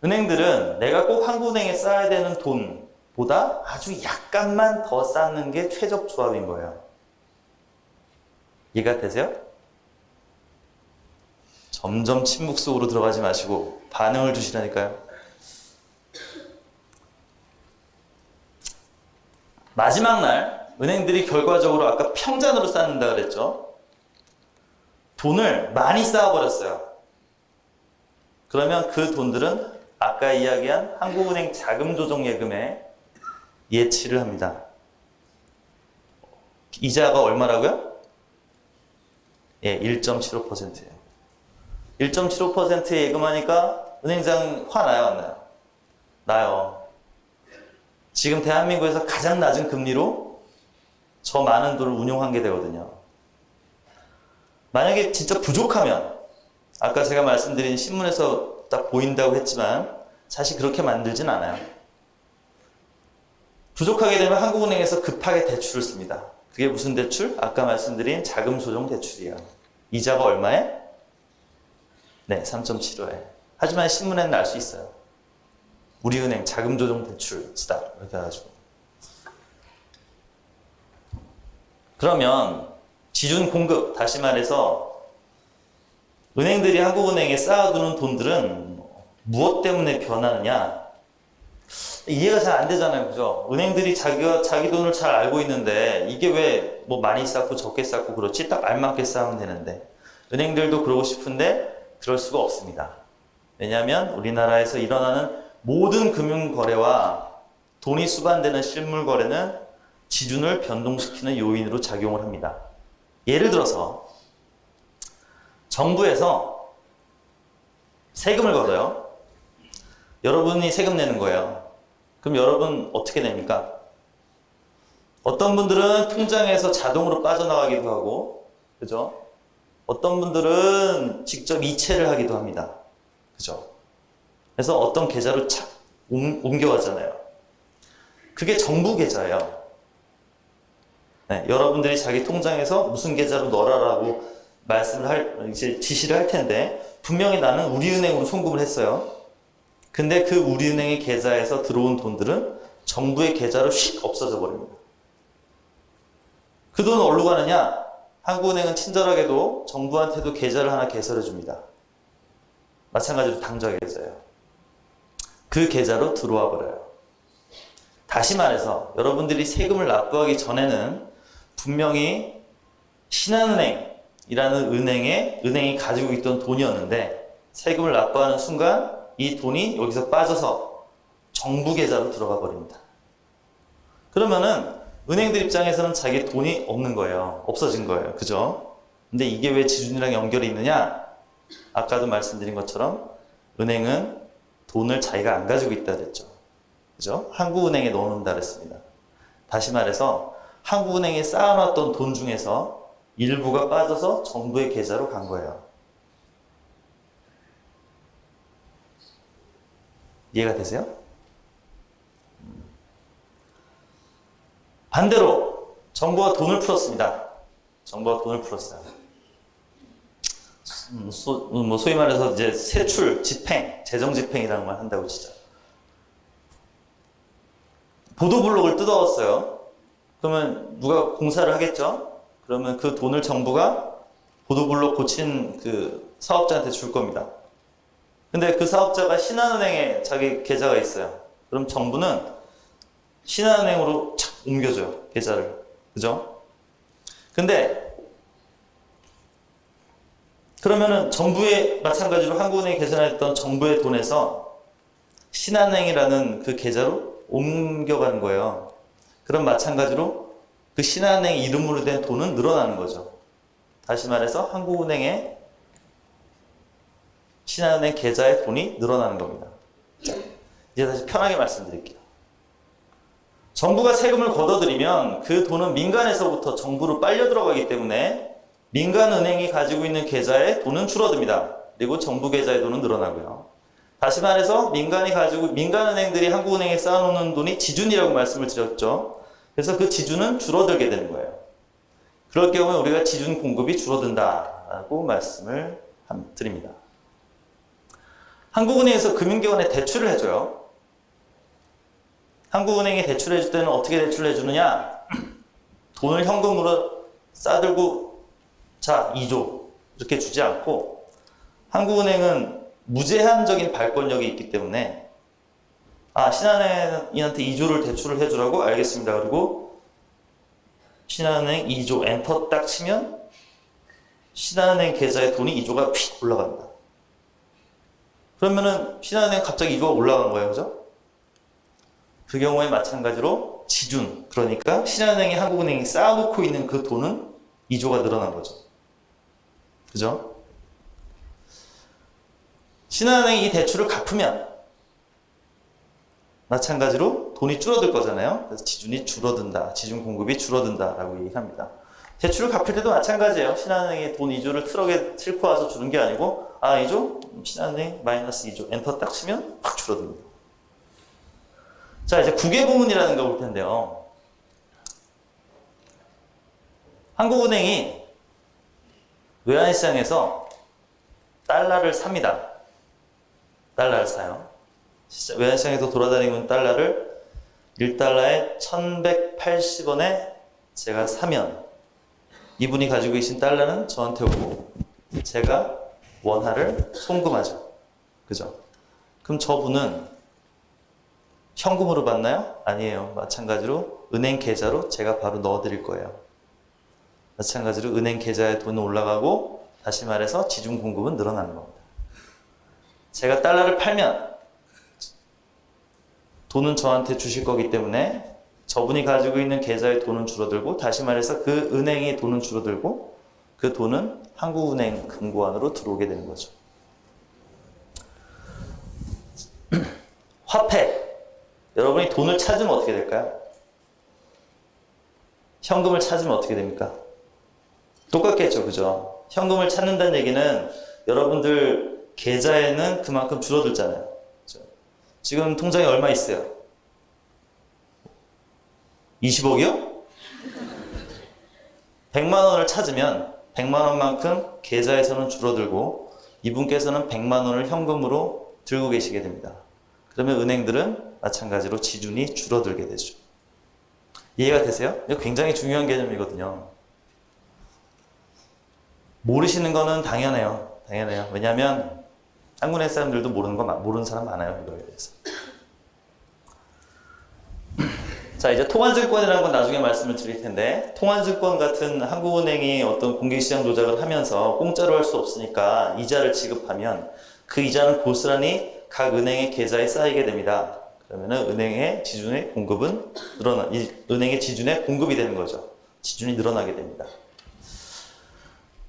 은행들은 내가 꼭 한국은행에 쌓아야 되는 돈보다 아주 약간만 더 쌓는 게 최적 조합인 거예요. 이해가 되세요? 점점 침묵 속으로 들어가지 마시고 반응을 주시라니까요. 마지막 날 은행들이 결과적으로 아까 평잔으로 쌓는다 그랬죠. 돈을 많이 쌓아버렸어요. 그러면 그 돈들은 아까 이야기한 한국은행 자금조정예금에 예치를 합니다. 이자가 얼마라고요? 예, 1.75%예요. 1.75%에 예금하니까 은행장 화 나요, 안 나요? 나요. 지금 대한민국에서 가장 낮은 금리로 저 많은 돈을 운용한 게 되거든요. 만약에 진짜 부족하면 아까 제가 말씀드린 신문에서 딱 보인다고 했지만 사실 그렇게 만들진 않아요. 부족하게 되면 한국은행에서 급하게 대출을 씁니다. 그게 무슨 대출? 아까 말씀드린 자금조정 대출이에요. 이자가 얼마에? 네, 3.75에. 하지만 신문에는 알 수 있어요. 우리은행 자금조정 대출 쓰다 이렇게 해가지고. 그러면 지준 공급, 다시 말해서 은행들이 한국은행에 쌓아두는 돈들은 무엇 때문에 변하느냐? 이해가 잘 안 되잖아요. 그죠? 은행들이 자기 돈을 잘 알고 있는데 이게 왜 많이 쌓고 적게 쌓고 그렇지? 딱 알맞게 쌓으면 되는데 은행들도 그러고 싶은데 그럴 수가 없습니다. 왜냐하면 우리나라에서 일어나는 모든 금융거래와 돈이 수반되는 실물거래는 지준을 변동시키는 요인으로 작용을 합니다. 예를 들어서 정부에서 세금을 걸어요. 여러분이 세금 내는 거예요. 그럼 여러분 어떻게 냅니까? 어떤 분들은 통장에서 자동으로 빠져나가기도 하고, 그죠? 어떤 분들은 직접 이체를 하기도 합니다. 그죠? 그래서 어떤 계좌로 착 옮겨가잖아요. 그게 정부 계좌예요. 네, 여러분들이 자기 통장에서 무슨 계좌로 넣어라라고 이제 지시를 할 텐데, 분명히 나는 우리은행으로 송금을 했어요. 근데 그 우리은행의 계좌에서 들어온 돈들은 정부의 계좌로 휙 없어져 버립니다. 그 돈은 어디로 가느냐? 한국은행은 친절하게도 정부한테도 계좌를 하나 개설해 줍니다. 마찬가지로 당좌 계좌예요. 그 계좌로 들어와 버려요. 다시 말해서 여러분들이 세금을 납부하기 전에는 분명히 신한은행이라는 은행이 가지고 있던 돈이었는데 세금을 납부하는 순간 이 돈이 여기서 빠져서 정부 계좌로 들어가 버립니다. 그러면은 은행들 입장에서는 자기 돈이 없는 거예요. 없어진 거예요. 그죠? 근데 이게 왜 지준이랑 연결이 있느냐? 아까도 말씀드린 것처럼 은행은 돈을 자기가 안 가지고 있다 그랬죠. 그죠? 한국은행에 넣어놓는다 그랬습니다. 다시 말해서 한국은행에 쌓아놨던 돈 중에서 일부가 빠져서 정부의 계좌로 간 거예요. 이해가 되세요? 반대로 정부가 돈을 풀었습니다. 정부가 돈을 풀었어요. 소위 말해서 이제 세출, 집행, 재정집행이라는 말 한다고 치죠. 보도블록을 뜯어왔어요. 그러면 누가 공사를 하겠죠? 그러면 그 돈을 정부가 보도블록 고친 그 사업자한테 줄 겁니다. 근데 그 사업자가 신한은행에 자기 계좌가 있어요. 그럼 정부는 신한은행으로 착 옮겨줘요. 계좌를. 그죠? 근데 그러면은 정부에 마찬가지로 한국은행에 계산했던 정부의 돈에서 신한은행이라는 그 계좌로 옮겨가는 거예요. 그럼 마찬가지로 그 신한은행 이름으로 된 돈은 늘어나는 거죠. 다시 말해서 한국은행의 신한은행 계좌의 돈이 늘어나는 겁니다. 자, 이제 다시 편하게 말씀드릴게요. 정부가 세금을 걷어들이면 그 돈은 민간에서부터 정부로 빨려 들어가기 때문에 민간은행이 가지고 있는 계좌의 돈은 줄어듭니다. 그리고 정부 계좌의 돈은 늘어나고요. 다시 말해서 민간은행들이 한국은행에 쌓아놓는 돈이 지준이라고 말씀을 드렸죠. 그래서 그 지준은 줄어들게 되는 거예요. 그럴 경우에 우리가 지준 공급이 줄어든다라고 말씀을 드립니다. 한국은행에서 금융기관에 대출을 해줘요. 한국은행이 대출해 줄 때는 어떻게 대출을 해주느냐? 돈을 현금으로 싸들고 자 2조 이렇게 주지 않고 한국은행은 무제한적인 발권력이 있기 때문에 신한은행한테 2조를 대출을 해주라고 알겠습니다. 그리고 신한은행 2조 엔터 딱 치면 신한은행 계좌에 돈이 2조가 휙 올라갑니다. 그러면은 신한은행 갑자기 2조가 올라간 거예요. 그죠? 그 경우에 마찬가지로 지준, 그러니까 신한은행이 한국은행이 쌓아놓고 있는 그 돈은 2조가 늘어난 거죠. 그죠? 신한은행이 이 대출을 갚으면 마찬가지로 돈이 줄어들 거잖아요. 그래서 지준이 줄어든다, 지준 공급이 줄어든다라고 얘기합니다. 대출을 갚을 때도 마찬가지예요. 신한은행이 돈 2조를 트럭에 싣고 와서 주는 게 아니고 2조? 신한은행 마이너스 2조 엔터 딱 치면 확 줄어듭니다. 자, 이제 국외부문이라는 거 볼 텐데요. 한국은행이 외환시장에서 달러를 삽니다. 달러를 사요. 외환시장에서 돌아다니는 달러를 1달러에 1180원에 제가 사면 이분이 가지고 계신 달러는 저한테 오고 제가 원화를 송금하죠. 그죠? 그럼 저분은 현금으로 받나요? 아니에요. 마찬가지로 은행 계좌로 제가 바로 넣어드릴 거예요. 마찬가지로 은행 계좌에 돈이 올라가고 다시 말해서 지준 공급은 늘어나는 겁니다. 제가 달러를 팔면 돈은 저한테 주실 거기 때문에 저분이 가지고 있는 계좌의 돈은 줄어들고 다시 말해서 그 은행의 돈은 줄어들고 그 돈은 한국은행 금고안으로 들어오게 되는 거죠. 화폐. 여러분이 돈을 찾으면 어떻게 될까요? 현금을 찾으면 어떻게 됩니까? 똑같겠죠, 그죠? 현금을 찾는다는 얘기는 여러분들 계좌에는 그만큼 줄어들잖아요. 그죠? 지금 통장에 얼마 있어요? 20억이요? 100만 원을 찾으면 100만 원만큼 계좌에서는 줄어들고 이분께서는 100만 원을 현금으로 들고 계시게 됩니다. 그러면 은행들은 마찬가지로 지준이 줄어들게 되죠. 이해가 되세요? 이거 굉장히 중요한 개념이거든요. 모르시는 거는 당연해요. 당연해요. 왜냐하면 한국은행 사람들도 모르는 사람 많아요. 이거에 대해서. 자, 이제 통화증권이라는 건 나중에 말씀을 드릴 텐데 통화증권 같은 한국은행이 어떤 공개시장 조작을 하면서 공짜로 할 수 없으니까 이자를 지급하면 그 이자는 고스란히 각 은행의 계좌에 쌓이게 됩니다. 그러면은 은행의 지준의 공급은 은행의 지준의 공급이 되는 거죠. 지준이 늘어나게 됩니다.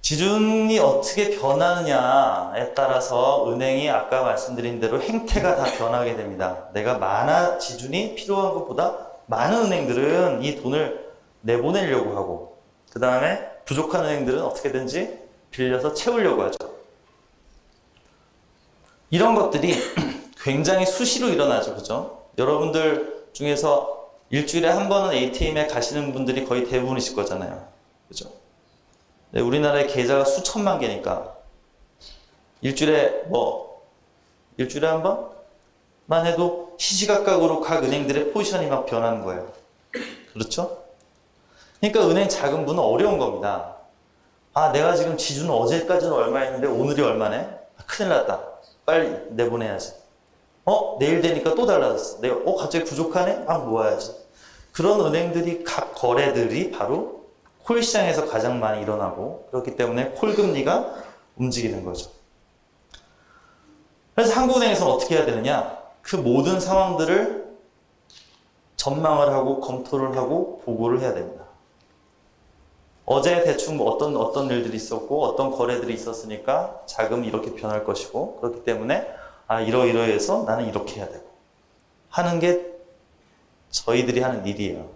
지준이 어떻게 변하느냐에 따라서 은행이 아까 말씀드린 대로 행태가 다 변하게 됩니다. 내가 지준이 필요한 것보다 많은 은행들은 이 돈을 내보내려고 하고 그 다음에 부족한 은행들은 어떻게든지 빌려서 채우려고 하죠. 이런 것들이 굉장히 수시로 일어나죠. 그죠? 여러분들 중에서 일주일에 한 번은 ATM에 가시는 분들이 거의 대부분이실 거잖아요. 그죠? 네, 우리나라의 계좌가 수천만 개니까 일주일에 한 번만 해도 시시각각으로 각 은행들의 포지션이 막 변하는 거예요. 그렇죠? 그러니까 은행 자금부는 어려운 겁니다. 아, 내가 지금 지주는 어제까지는 얼마였는데 오늘이 얼마네? 아, 큰일 났다. 빨리 내보내야지. 내일 되니까 또 달라졌어. 내가 갑자기 부족하네? 막 모아야지. 그런 은행들이 각 거래들이 바로 콜 시장에서 가장 많이 일어나고 그렇기 때문에 콜 금리가 움직이는 거죠. 그래서 한국은행에서는 어떻게 해야 되느냐? 그 모든 상황들을 전망을 하고 검토를 하고 보고를 해야 됩니다. 어제 대충 어떤 일들이 있었고 어떤 거래들이 있었으니까 자금이 이렇게 변할 것이고 그렇기 때문에 이러이러해서 나는 이렇게 해야 되고 하는 게 저희들이 하는 일이에요.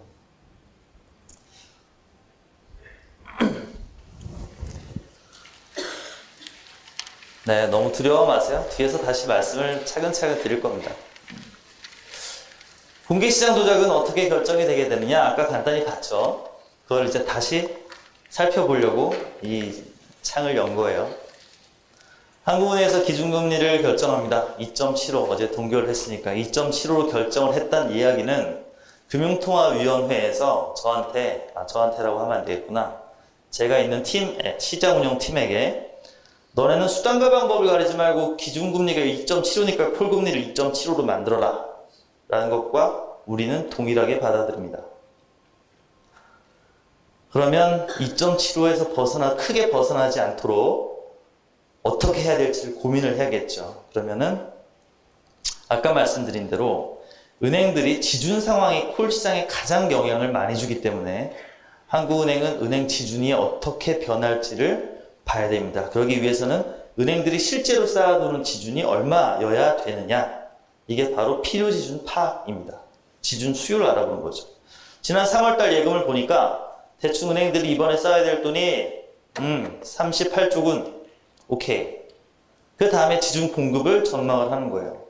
네, 너무 두려워 마세요. 뒤에서 다시 말씀을 차근차근 드릴 겁니다. 공개시장 조작은 어떻게 결정이 되게 되느냐? 아까 간단히 봤죠. 그걸 이제 다시 살펴보려고 이 창을 연 거예요. 한국은행에서 기준금리를 결정합니다. 2.75 어제 동결을 했으니까 2.75로 결정을 했다는 이야기는 금융통화위원회에서 저한테라고 하면 안 되겠구나. 제가 있는 시장운영팀에게 너네는 수단과 방법을 가리지 말고 기준금리가 2.75니까 콜금리를 2.75로 만들어라 라는 것과 우리는 동일하게 받아들입니다. 그러면 2.75에서 크게 벗어나지 않도록 어떻게 해야 될지를 고민을 해야겠죠. 그러면은 아까 말씀드린 대로 은행들이 지준 상황이 콜 시장에 가장 영향을 많이 주기 때문에 한국은행은 은행 지준이 어떻게 변할지를 봐야 됩니다. 그러기 위해서는 은행들이 실제로 쌓아두는 지준이 얼마여야 되느냐. 이게 바로 필요지준 파입니다. 지준 수요를 알아보는 거죠. 지난 3월달 예금을 보니까 대충 은행들이 이번에 쌓아야 될 돈이 38조군. 오케이. 그 다음에 지준 공급을 전망을 하는 거예요.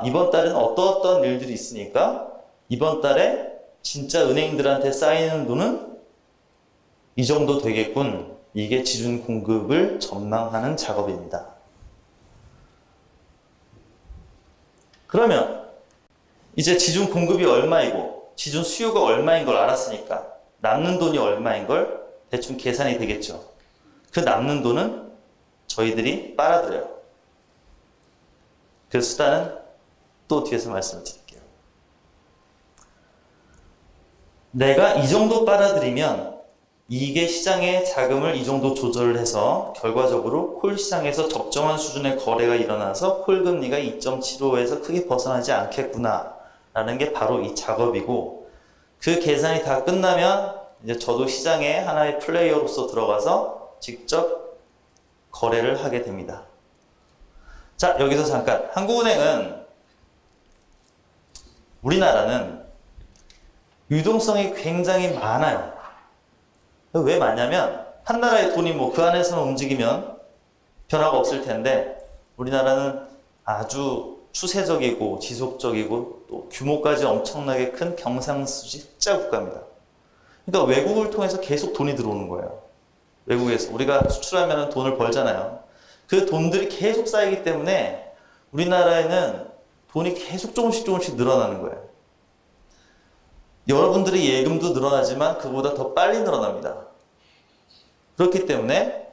이번 달은 어떤 일들이 있으니까 이번 달에 진짜 은행들한테 쌓이는 돈은 이 정도 되겠군. 이게 지준 공급을 전망하는 작업입니다. 그러면 이제 지준 공급이 얼마이고 지준 수요가 얼마인 걸 알았으니까 남는 돈이 얼마인 걸 대충 계산이 되겠죠. 그 남는 돈은 저희들이 빨아들여요. 그 수단은 또 뒤에서 말씀을 드릴게요. 내가 이 정도 빨아들이면 이게 시장의 자금을 이 정도 조절을 해서 결과적으로 콜 시장에서 적정한 수준의 거래가 일어나서 콜 금리가 2.75에서 크게 벗어나지 않겠구나 라는 게 바로 이 작업이고 그 계산이 다 끝나면 이제 저도 시장에 하나의 플레이어로서 들어가서 직접 거래를 하게 됩니다. 자, 여기서 잠깐 우리나라는 유동성이 굉장히 많아요. 왜 많냐면 한 나라의 돈이 그 안에서만 움직이면 변화가 없을 텐데 우리나라는 아주 추세적이고 지속적이고 또 규모까지 엄청나게 큰 경상수지 흑자 국가입니다. 그러니까 외국을 통해서 계속 돈이 들어오는 거예요. 외국에서 우리가 수출하면 돈을 벌잖아요. 그 돈들이 계속 쌓이기 때문에 우리나라에는 돈이 계속 조금씩 늘어나는 거예요. 여러분들의 예금도 늘어나지만 그보다 더 빨리 늘어납니다. 그렇기 때문에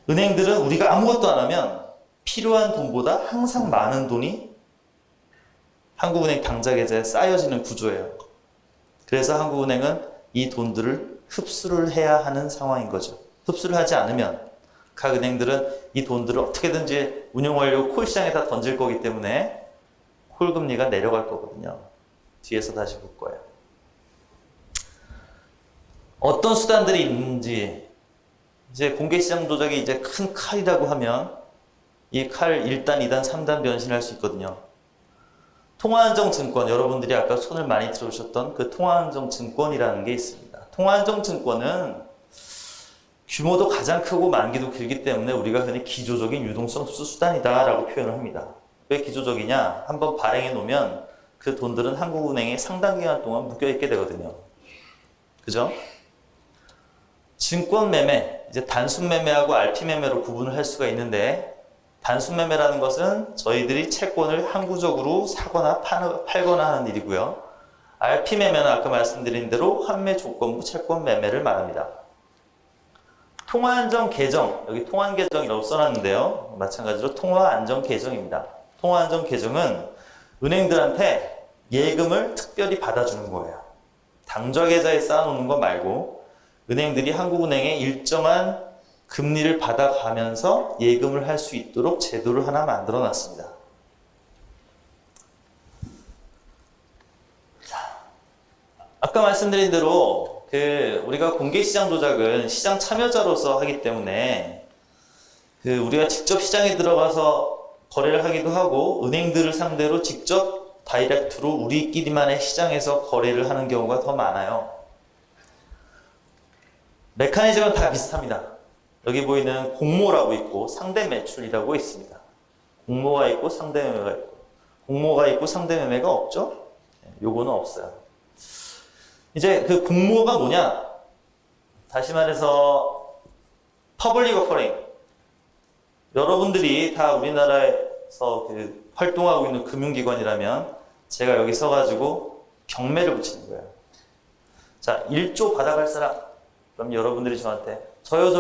은행들은 우리가 아무것도 안 하면 필요한 돈보다 항상 많은 돈이 한국은행 당좌 계좌에 쌓여지는 구조예요. 그래서 한국은행은 이 돈들을 흡수를 해야 하는 상황인 거죠. 흡수를 하지 않으면 각 은행들은 이 돈들을 어떻게든지 운용 완료 콜 시장에다 던질 거기 때문에 콜 금리가 내려갈 거거든요. 뒤에서 다시 볼 거예요. 어떤 수단들이 있는지 이제 공개시장 조작이 이제 큰 칼이라고 하면 이 칼 1단, 2단, 3단 변신할 수 있거든요. 통화안정증권, 여러분들이 아까 손을 많이 들어주셨던 그 통화안정증권이라는 게 있습니다. 통화안정증권은 규모도 가장 크고 만기도 길기 때문에 우리가 흔히 기조적인 유동성 흡수 수단이다라고 표현을 합니다. 왜 기조적이냐? 한번 발행해 놓으면 그 돈들은 한국은행에 상당 기간 동안 묶여 있게 되거든요. 그죠? 증권 매매, 이제 단순 매매하고 RP 매매로 구분을 할 수가 있는데, 단순 매매라는 것은 저희들이 채권을 항구적으로 사거나 팔거나 하는 일이고요. RP 매매는 아까 말씀드린 대로 환매 조건부 채권 매매를 말합니다. 통화안정 계정, 여기 통화안계정이라고 써놨는데요. 마찬가지로 통화안정 계정입니다. 통화안정 계정은 은행들한테 예금을 특별히 받아주는 거예요. 당좌계좌에 쌓아놓는 거 말고 은행들이 한국은행에 일정한 금리를 받아가면서 예금을 할 수 있도록 제도를 하나 만들어 놨습니다. 아까 말씀드린 대로 우리가 공개시장 조작은 시장 참여자로서 하기 때문에 우리가 직접 시장에 들어가서 거래를 하기도 하고 은행들을 상대로 직접 다이렉트로 우리끼리만의 시장에서 거래를 하는 경우가 더 많아요. 메커니즘은 다 비슷합니다. 여기 보이는 공모라고 있고 상대 매출이라고 있습니다. 공모가 있고 상대 매매가 있고, 공모가 있고 상대 매매가 없죠? 요거는 없어요. 이제 그 공모가 뭐냐? 다시 말해서 퍼블릭 오퍼링. 여러분들이 다 우리나라에서 활동하고 있는 금융기관이라면 제가 여기 서가지고 경매를 붙이는 거예요. 자, 1조 받아갈 사람. 그럼 여러분들이 저한테 저요.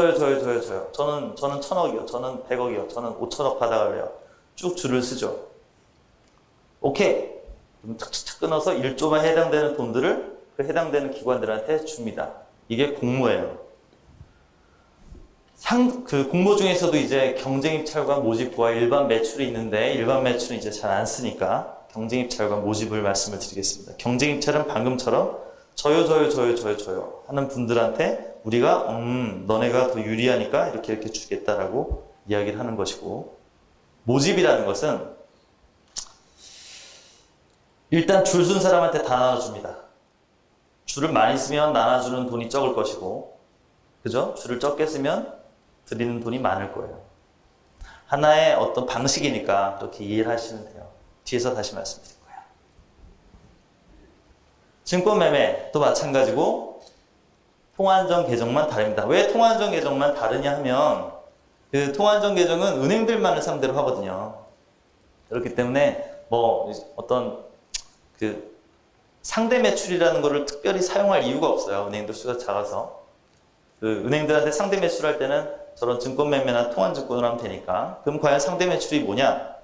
저는 1000억이요. 저는 100억이요. 저는 5천억 받아갈래요. 쭉 줄을 쓰죠. 오케이. 그럼 탁탁탁 끊어서 1조만 해당되는 돈들을 그 해당되는 기관들한테 줍니다. 이게 공모예요. 그 공모 중에서도 이제 경쟁입찰과 모집과 일반 매출이 있는데 일반 매출은 이제 잘 안 쓰니까 경쟁입찰과 모집을 말씀을 드리겠습니다. 경쟁입찰은 방금처럼 저요 하는 분들한테 우리가 너네가 더 유리하니까 이렇게 주겠다라고 이야기를 하는 것이고, 모집이라는 것은 일단 줄 쓴 사람한테 다 나눠줍니다. 줄을 많이 쓰면 나눠주는 돈이 적을 것이고, 그죠? 줄을 적게 쓰면 드리는 돈이 많을 거예요. 하나의 어떤 방식이니까 그렇게 이해를 하시면 돼요. 뒤에서 다시 말씀드릴 거예요. 증권 매매도 마찬가지고 통화안정 계정만 다릅니다. 왜 통화안정 계정만 다르냐 하면 그 통화안정 계정은 은행들만을 상대로 하거든요. 그렇기 때문에 뭐 어떤 상대 매출이라는 거를 특별히 사용할 이유가 없어요. 은행들 수가 작아서. 은행들한테 상대 매출할 때는 저런 증권 매매나 통화증권을 하면 되니까. 그럼 과연 상대 매출이 뭐냐?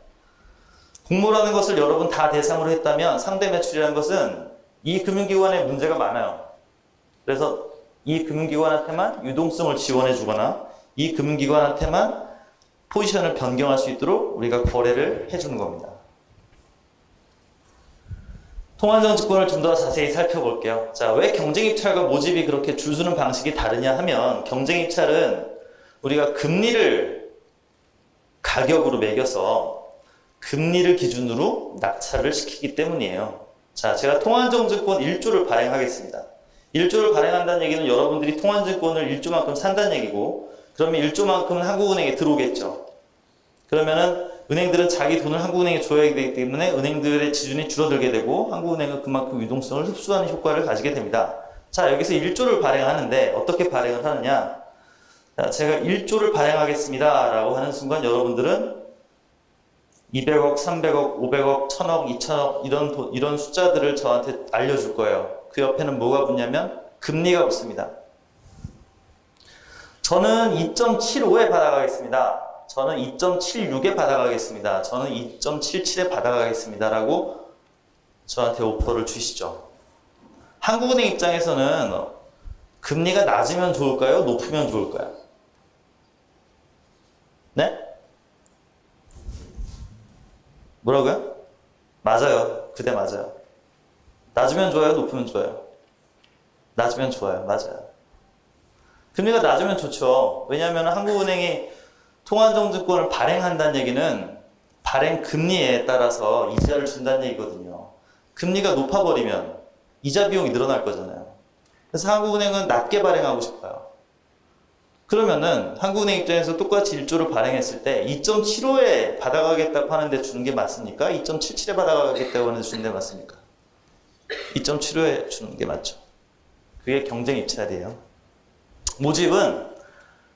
공모라는 것을 여러분 다 대상으로 했다면 상대 매출이라는 것은 이 금융기관에 문제가 많아요. 그래서 이 금융기관한테만 유동성을 지원해 주거나 이 금융기관한테만 포지션을 변경할 수 있도록 우리가 거래를 해주는 겁니다. 통화안정 증권을 좀 더 자세히 살펴볼게요. 자, 왜 경쟁입찰과 모집이 그렇게 줄 서는 방식이 다르냐 하면, 경쟁입찰은 우리가 금리를 가격으로 매겨서 금리를 기준으로 낙찰을 시키기 때문이에요. 자, 제가 통화안정 증권 1조를 발행하겠습니다. 1조를 발행한다는 얘기는 여러분들이 통화안정증권을 1조만큼 산다는 얘기고, 그러면 1조만큼은 한국은행에 들어오겠죠. 그러면은 은행들은 자기 돈을 한국은행에 줘야 되기 때문에 은행들의 지준이 줄어들게 되고 한국은행은 그만큼 유동성을 흡수하는 효과를 가지게 됩니다. 자, 여기서 1조를 발행하는데 어떻게 발행을 하느냐? 자, 제가 1조를 발행하겠습니다 라고 하는 순간 여러분들은 200억, 300억, 500억, 1000억, 2000억 이런 숫자들을 저한테 알려줄 거예요. 그 옆에는 뭐가 붙냐면 금리가 붙습니다. 저는 2.75에 받아가겠습니다. 저는 2.76에 받아가겠습니다. 저는 2.77에 받아가겠습니다. 라고 저한테 오퍼를 주시죠. 한국은행 입장에서는 금리가 낮으면 좋을까요? 높으면 좋을까요? 네? 뭐라고요? 맞아요. 그대 맞아요. 낮으면 좋아요? 높으면 좋아요? 낮으면 좋아요. 맞아요. 금리가 낮으면 좋죠. 왜냐하면 한국은행이 통화안정증권을 발행한다는 얘기는 발행 금리에 따라서 이자를 준다는 얘기거든요. 금리가 높아버리면 이자 비용이 늘어날 거잖아요. 그래서 한국은행은 낮게 발행하고 싶어요. 그러면은 한국은행 입장에서 똑같이 1조를 발행했을 때 2.75에 받아가겠다고 하는데 주는 게 맞습니까? 2.77에 받아가겠다고 하는데 주는 게 맞습니까? 2.75에 주는 게 맞죠. 그게 경쟁 입찰이에요. 모집은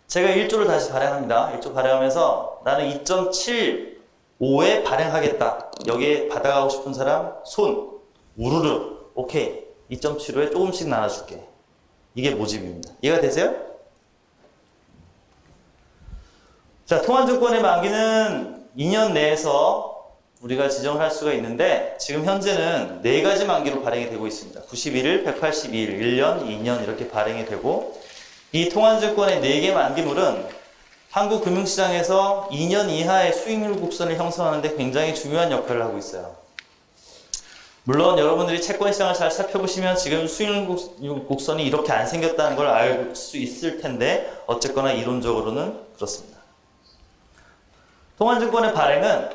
제가 1조를 다시 발행합니다. 1조 발행하면서 나는 2.75에 발행하겠다. 여기에 받아가고 싶은 사람 손 우르르 오케이 2.75에 조금씩 나눠줄게. 이게 모집입니다. 이해가 되세요? 자, 통한증권의 만기는 2년 내에서 우리가 지정을 할 수가 있는데 지금 현재는 4가지 만기로 발행이 되고 있습니다. 91일, 182일, 1년, 2년 이렇게 발행이 되고 이 통한증권의 4개 만기물은 한국 금융시장에서 2년 이하의 수익률 곡선을 형성하는데 굉장히 중요한 역할을 하고 있어요. 물론 여러분들이 채권시장을 잘 살펴보시면 지금 수익률 곡선이 이렇게 안 생겼다는 걸 알 수 있을 텐데 어쨌거나 이론적으로는 그렇습니다. 통한증권의 발행은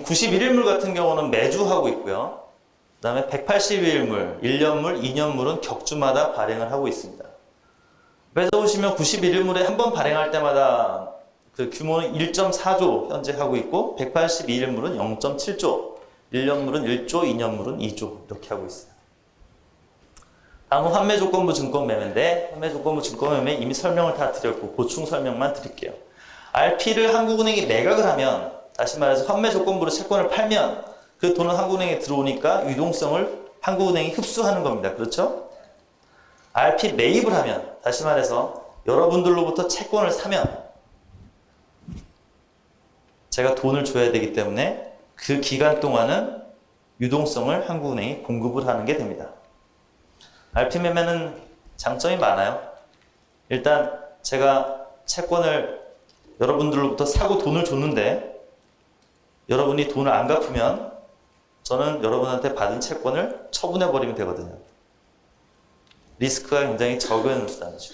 91일물 같은 경우는 매주 하고 있고요. 그 다음에 182일물, 1년물, 2년물은 격주마다 발행을 하고 있습니다. 그래서 보시면 91일물에 한 번 발행할 때마다 그 규모는 1.4조 현재 하고 있고 182일물은 0.7조, 1년물은 1조, 2년물은 2조 이렇게 하고 있어요. 다음은 환매조건부 증권매매인데 환매조건부 증권매매 이미 설명을 다 드렸고 보충 설명만 드릴게요. RP를 한국은행이 매각을 하면 다시 말해서 환매조건부로 채권을 팔면 그 돈은 한국은행에 들어오니까 유동성을 한국은행이 흡수하는 겁니다. 그렇죠? RP 매입을 하면 다시 말해서 여러분들로부터 채권을 사면 제가 돈을 줘야 되기 때문에 그 기간 동안은 유동성을 한국은행이 공급을 하는 게 됩니다. RP 매매는 장점이 많아요. 일단 제가 채권을 여러분들로부터 사고 돈을 줬는데 여러분이 돈을 안 갚으면 저는 여러분한테 받은 채권을 처분해버리면 되거든요. 리스크가 굉장히 적은 수단이죠.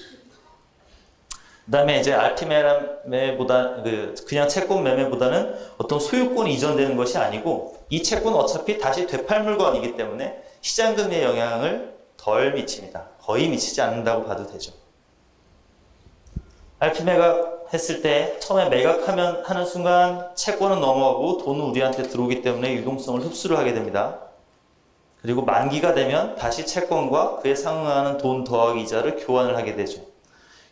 그 다음에 이제 RP 매매보다 그냥 채권 매매보다는 어떤 소유권이 이전되는 것이 아니고 이 채권은 어차피 다시 되팔 물건이기 때문에 시장금리에 영향을 덜 미칩니다. 거의 미치지 않는다고 봐도 되죠. RP 매각했을 때 처음에 매각하면 하는 순간 채권은 넘어가고 돈은 우리한테 들어오기 때문에 유동성을 흡수를 하게 됩니다. 그리고 만기가 되면 다시 채권과 그에 상응하는 돈 더하기 이자를 교환을 하게 되죠.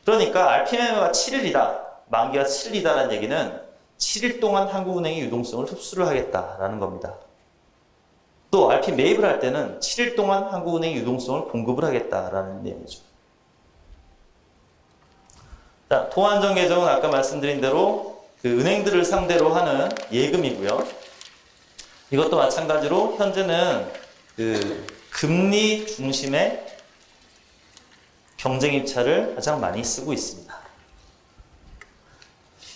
그러니까 RP 매매가 7일이다, 만기가 7일이다라는 얘기는 7일 동안 한국은행이 유동성을 흡수를 하겠다라는 겁니다. 또 RP 매입을 할 때는 7일 동안 한국은행이 유동성을 공급을 하겠다라는 얘기죠. 자, 통화안정 계정은 아까 말씀드린 대로 그 은행들을 상대로 하는 예금이고요. 이것도 마찬가지로 현재는 그 금리 중심의 경쟁 입찰을 가장 많이 쓰고 있습니다.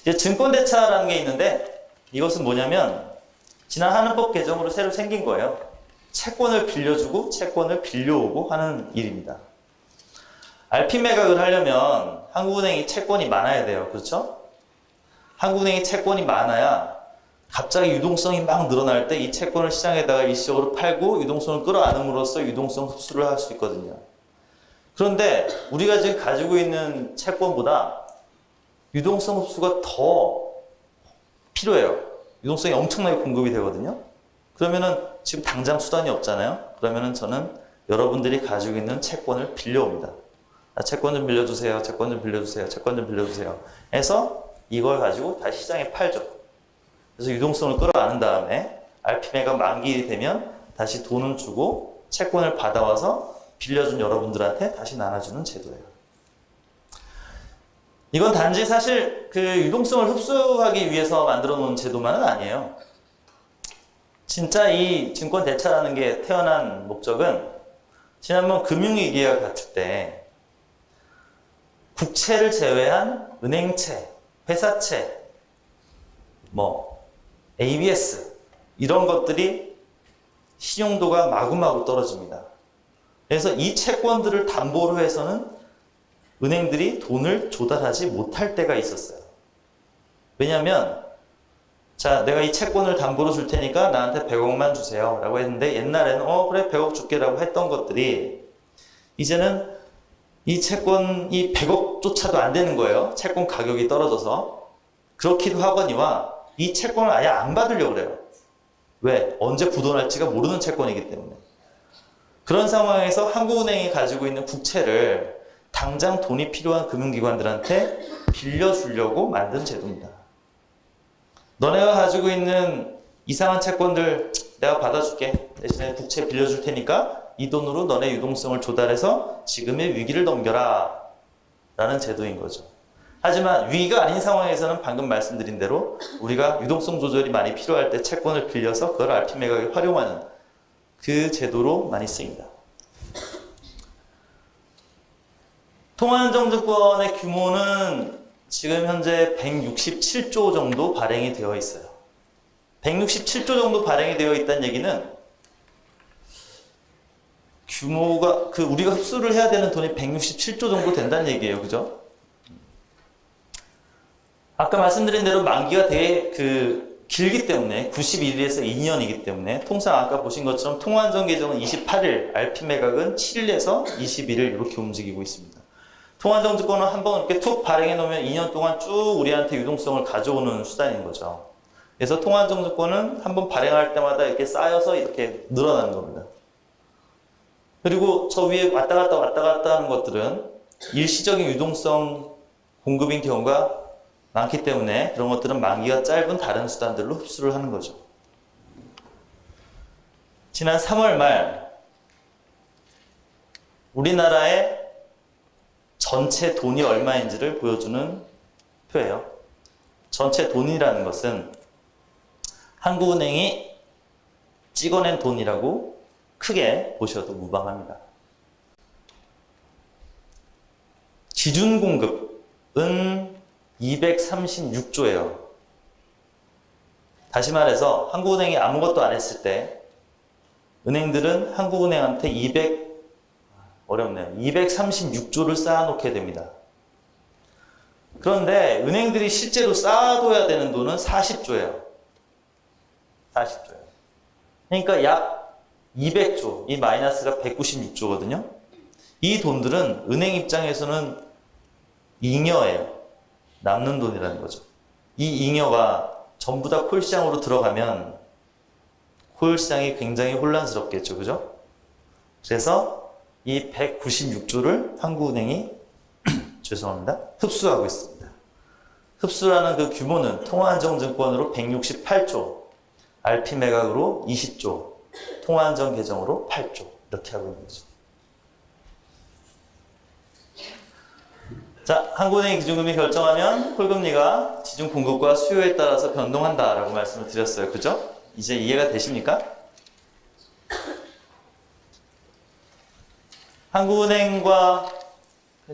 이제 증권대차라는 게 있는데 이것은 뭐냐면 지난 한은법 개정으로 새로 생긴 거예요. 채권을 빌려주고 채권을 빌려오고 하는 일입니다. RP 매각을 하려면 한국은행이 채권이 많아야 돼요. 그렇죠? 한국은행이 채권이 많아야 갑자기 유동성이 막 늘어날 때 이 채권을 시장에다가 일시적으로 팔고 유동성을 끌어안음으로써 유동성 흡수를 할 수 있거든요. 그런데 우리가 지금 가지고 있는 채권보다 유동성 흡수가 더 필요해요. 유동성이 엄청나게 공급이 되거든요. 그러면은 지금 당장 수단이 없잖아요. 그러면은 저는 여러분들이 가지고 있는 채권을 빌려옵니다. 채권 좀 빌려주세요. 채권 좀 빌려주세요. 채권 좀 빌려주세요. 해서 이걸 가지고 다시 시장에 팔죠. 그래서 유동성을 끌어안은 다음에 RP 매각 만기 되면 다시 돈을 주고 채권을 받아와서 빌려준 여러분들한테 다시 나눠주는 제도예요. 이건 단지 사실 그 유동성을 흡수하기 위해서 만들어 놓은 제도만은 아니에요. 진짜 이 증권 대차라는 게 태어난 목적은 지난번 금융위기와 같을 때 국채를 제외한 은행채, 회사채, ABS 이런 것들이 신용도가 마구마구 떨어집니다. 그래서 이 채권들을 담보로 해서는 은행들이 돈을 조달하지 못할 때가 있었어요. 왜냐하면 자, 내가 이 채권을 담보로 줄 테니까 나한테 100억만 주세요 라고 했는데 옛날에는 그래 100억 줄게 라고 했던 것들이 이제는 이 채권이 100억조차도 안 되는 거예요. 채권 가격이 떨어져서. 그렇기도 하거니와 이 채권을 아예 안 받으려고 그래요. 왜? 언제 부도날지가 모르는 채권이기 때문에. 그런 상황에서 한국은행이 가지고 있는 국채를 당장 돈이 필요한 금융기관들한테 빌려주려고 만든 제도입니다. 너네가 가지고 있는 이상한 채권들 내가 받아줄게. 대신에 국채 빌려줄 테니까 이 돈으로 너네 유동성을 조달해서 지금의 위기를 넘겨라 라는 제도인 거죠. 하지만 위기가 아닌 상황에서는 방금 말씀드린 대로 우리가 유동성 조절이 많이 필요할 때 채권을 빌려서 그걸 RP 매각에 활용하는 그 제도로 많이 쓰입니다. 통화안정증권의 규모는 지금 현재 167조 정도 발행이 되어 있어요. 167조 정도 발행이 되어 있다는 얘기는 규모가 우리가 흡수를 해야 되는 돈이 167조 정도 된다는 얘기예요. 그죠? 아까 말씀드린 대로 만기가 되게 길기 때문에 91일에서 2년이기 때문에 통상 아까 보신 것처럼 통화안정 계정은 28일, RP 매각은 7일에서 21일 이렇게 움직이고 있습니다. 통화안정증권은 한번 이렇게 툭 발행해 놓으면 2년 동안 쭉 우리한테 유동성을 가져오는 수단인 거죠. 그래서 통화안정증권은 한번 발행할 때마다 이렇게 쌓여서 이렇게 늘어나는 겁니다. 그리고 저 위에 왔다 갔다 하는 것들은 일시적인 유동성 공급인 경우가 많기 때문에 그런 것들은 만기가 짧은 다른 수단들로 흡수를 하는 거죠. 지난 3월 말 우리나라의 전체 돈이 얼마인지를 보여주는 표예요. 전체 돈이라는 것은 한국은행이 찍어낸 돈이라고 크게 보셔도 무방합니다. 기준 공급은 236조예요. 다시 말해서 한국은행이 아무것도 안 했을 때 은행들은 한국은행한테 236조를 쌓아놓게 됩니다. 그런데 은행들이 실제로 쌓아둬야 되는 돈은 40조예요. 40조예요. 그러니까 약 200조, 이 마이너스가 196조거든요. 이 돈들은 은행 입장에서는 잉여예요. 남는 돈이라는 거죠. 이 잉여가 전부 다 콜시장으로 들어가면 콜시장이 굉장히 혼란스럽겠죠. 그죠? 그래서 이 196조를 한국은행이 죄송합니다. 흡수하고 있습니다. 흡수라는 그 규모는 통화안정증권으로 168조, RP 매각으로 20조, 통화안정 계정으로 8조 이렇게 하고 있는 거죠. 자, 한국은행이 기준금리 결정하면 콜금리가 시중 공급과 수요에 따라서 변동한다라고 말씀을 드렸어요. 그죠? 이제 이해가 되십니까? 한국은행과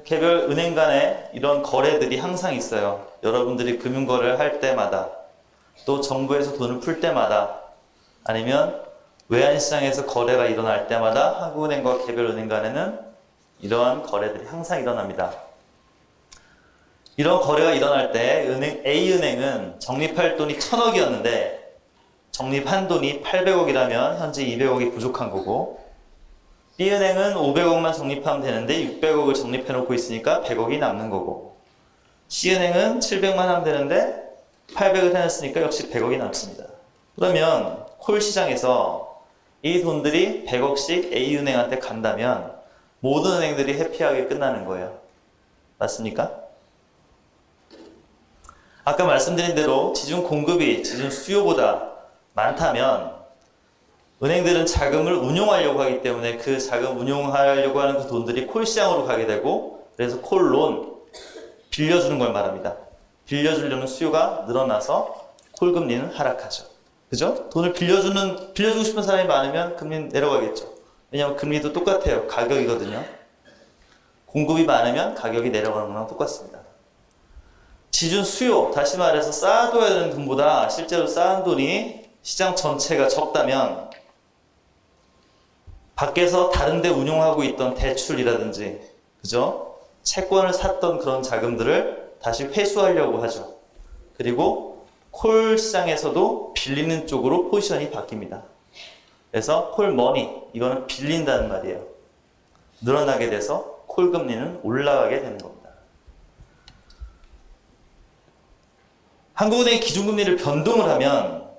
개별 은행 간에 이런 거래들이 항상 있어요. 여러분들이 금융거래를 할 때마다 또 정부에서 돈을 풀 때마다 아니면 외환시장에서 거래가 일어날 때마다 한국은행과 개별 은행 간에는 이러한 거래들이 항상 일어납니다. 이런 거래가 일어날 때 A은행은 적립할 돈이 1000억이었는데 적립한 돈이 800억이라면 현재 200억이 부족한 거고 B은행은 500억만 적립하면 되는데 600억을 적립해 놓고 있으니까 100억이 남는 거고 C은행은 700만 하면 되는데 800을 해놨으니까 역시 100억이 남습니다. 그러면 콜 시장에서 이 돈들이 100억씩 A은행한테 간다면 모든 은행들이 해피하게 끝나는 거예요. 맞습니까? 아까 말씀드린 대로 지준 공급이 지준 수요보다 많다면 은행들은 자금을 운용하려고 하기 때문에 그 자금 운용하려고 하는 그 돈들이 콜시장으로 가게 되고 그래서 콜론, 빌려주는 걸 말합니다. 빌려주려는 수요가 늘어나서 콜금리는 하락하죠. 그죠? 돈을 빌려주고 싶은 사람이 많으면 금리는 내려가겠죠. 왜냐하면 금리도 똑같아요. 가격이거든요. 공급이 많으면 가격이 내려가는 거랑 똑같습니다. 지준 수요, 다시 말해서 쌓아둬야 되는 돈보다 실제로 쌓은 돈이 시장 전체가 적다면 밖에서 다른 데 운용하고 있던 대출이라든지 그죠? 채권을 샀던 그런 자금들을 다시 회수하려고 하죠. 그리고 콜 시장에서도 빌리는 쪽으로 포지션이 바뀝니다. 그래서 콜머니, 이거는 빌린다는 말이에요. 늘어나게 돼서 콜금리는 올라가게 되는 겁니다. 한국은행이 기준금리를 변동을 하면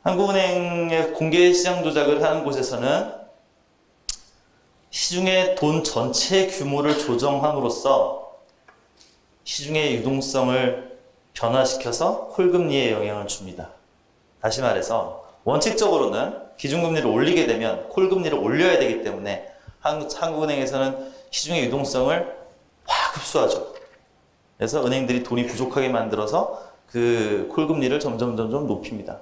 한국은행의 공개시장 조작을 하는 곳에서는 시중의 돈 전체 규모를 조정함으로써 시중의 유동성을 변화시켜서 콜금리에 영향을 줍니다. 다시 말해서 원칙적으로는 기준금리를 올리게 되면 콜금리를 올려야 되기 때문에 한국은행에서는 시중의 유동성을 확 흡수하죠. 그래서 은행들이 돈이 부족하게 만들어서 그 콜금리를 점점 높입니다.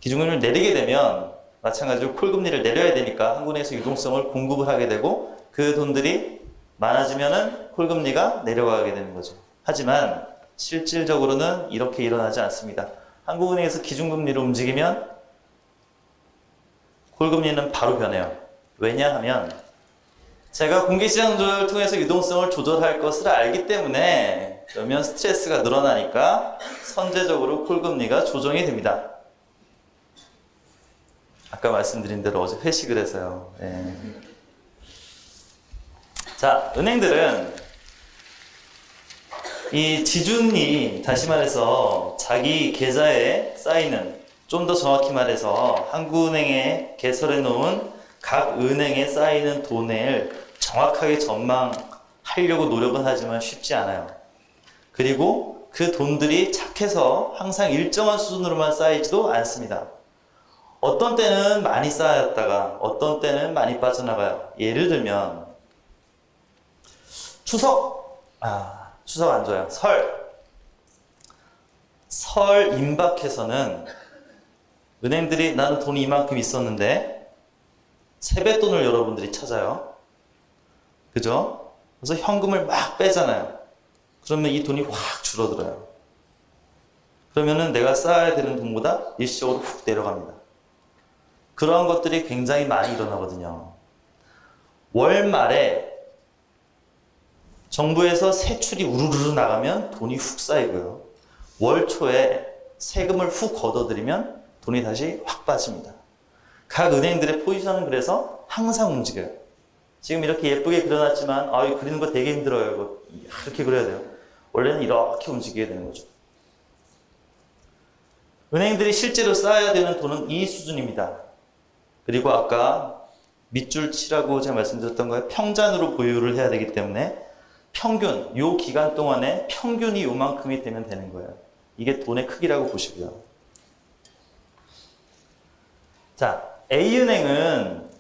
기준금리를 내리게 되면 마찬가지로 콜금리를 내려야 되니까 한국은행에서 유동성을 공급을 하게 되고 그 돈들이 많아지면은 콜금리가 내려가게 되는 거죠. 하지만 실질적으로는 이렇게 일어나지 않습니다. 한국은행에서 기준금리를 움직이면 콜금리는 바로 변해요. 왜냐하면 제가 공개시장 조절을 통해서 유동성을 조절할 것을 알기 때문에 그러면 스트레스가 늘어나니까 선제적으로 콜금리가 조정이 됩니다. 아까 말씀드린 대로 어제 회식을 해서요. 네. 자, 은행들은 이 지준이 다시 말해서 자기 계좌에 쌓이는, 좀 더 정확히 말해서 한국은행에 개설해 놓은 각 은행에 쌓이는 돈을 정확하게 전망하려고 노력은 하지만 쉽지 않아요. 그리고 그 돈들이 착해서 항상 일정한 수준으로만 쌓이지도 않습니다. 어떤 때는 많이 쌓였다가 어떤 때는 많이 빠져나가요. 예를 들면 추석 안 좋아요. 설 임박해서는 은행들이 나는 돈이 이만큼 있었는데 세뱃돈을 여러분들이 찾아요. 그죠? 그래서 현금을 막 빼잖아요. 그러면 이 돈이 확 줄어들어요. 그러면은 내가 쌓아야 되는 돈보다 일시적으로 훅 내려갑니다. 그러한 것들이 굉장히 많이 일어나거든요. 월 말에 정부에서 세출이 우르르 나가면 돈이 훅 쌓이고요. 월 초에 세금을 훅 걷어들이면 돈이 다시 확 빠집니다. 각 은행들의 포지션은 그래서 항상 움직여요. 지금 이렇게 예쁘게 그려놨지만 이거 그리는 거 되게 힘들어요. 이거 이렇게 그려야 돼요. 원래는 이렇게 움직여야 되는 거죠. 은행들이 실제로 쌓아야 되는 돈은 이 수준입니다. 그리고 아까 밑줄 치라고 제가 말씀드렸던 거예요. 평잔으로 보유를 해야 되기 때문에 평균, 요 기간 동안에 평균이 요만큼이 되면 되는 거예요. 이게 돈의 크기라고 보시고요. 자, A은행은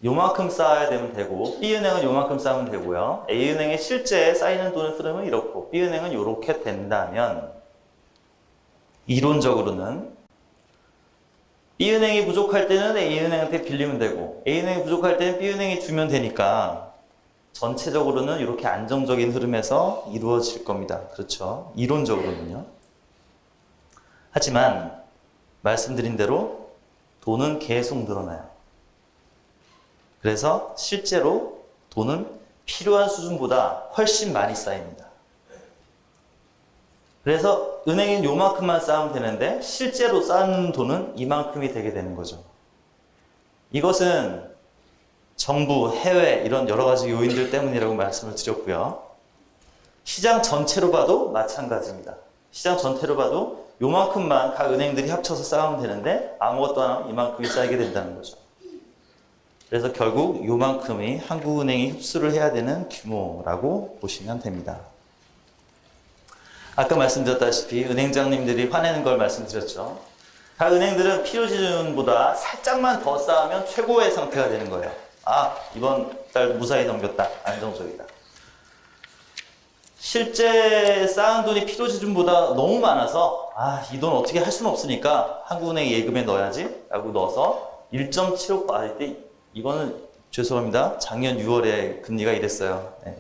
요만큼 쌓아야 되면 되고 B은행은 요만큼 쌓으면 되고요. A은행에 실제 쌓이는 돈의 흐름은 이렇고 B은행은 이렇게 된다면 이론적으로는 B은행이 부족할 때는 A은행한테 빌리면 되고 A은행이 부족할 때는 B은행이 주면 되니까 전체적으로는 이렇게 안정적인 흐름에서 이루어질 겁니다. 그렇죠? 이론적으로는요. 하지만 말씀드린 대로 돈은 계속 늘어나요. 그래서 실제로 돈은 필요한 수준보다 훨씬 많이 쌓입니다. 그래서 은행은 요만큼만 쌓으면 되는데 실제로 쌓는 돈은 이만큼이 되게 되는 거죠. 이것은 정부, 해외 이런 여러 가지 요인들 때문이라고 말씀을 드렸고요. 시장 전체로 봐도 마찬가지입니다. 시장 전체로 봐도 요만큼만 각 은행들이 합쳐서 쌓으면 되는데 아무것도 안 하면 이만큼이 쌓이게 된다는 거죠. 그래서 결국 요만큼이 한국은행이 흡수를 해야 되는 규모라고 보시면 됩니다. 아까 말씀드렸다시피 은행장님들이 화내는 걸 말씀드렸죠. 각 은행들은 필요지준보다 살짝만 더 쌓으면 최고의 상태가 되는 거예요. 이번 달 무사히 넘겼다. 안정적이다. 실제 쌓은 돈이 필요지준보다 너무 많아서 이 돈 어떻게 할 수는 없으니까 한국은행 예금에 넣어야지 라고 넣어서 1.75 이거는 죄송합니다. 작년 6월에 금리가 이랬어요. 네.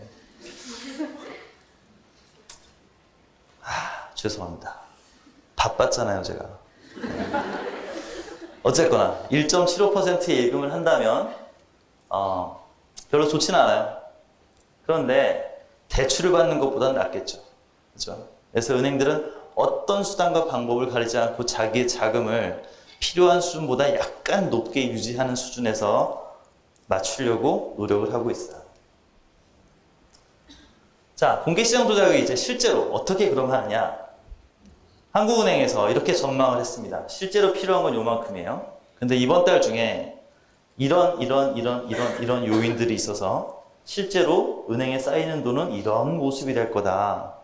죄송합니다. 바빴잖아요, 제가. 네. 어쨌거나 1.75%의 예금을 한다면 별로 좋지는 않아요. 그런데 대출을 받는 것보다는 낫겠죠. 그렇죠? 그래서 은행들은 어떤 수단과 방법을 가리지 않고 자기의 자금을 필요한 수준보다 약간 높게 유지하는 수준에서 맞추려고 노력을 하고 있어요. 자, 공개시장 조작을 이제 실제로 어떻게 그럼 하느냐? 한국은행에서 이렇게 전망을 했습니다. 실제로 필요한 건 요만큼이에요. 근데 이번 달 중에 이런 요인들이 있어서 실제로 은행에 쌓이는 돈은 이런 모습이 될 거다.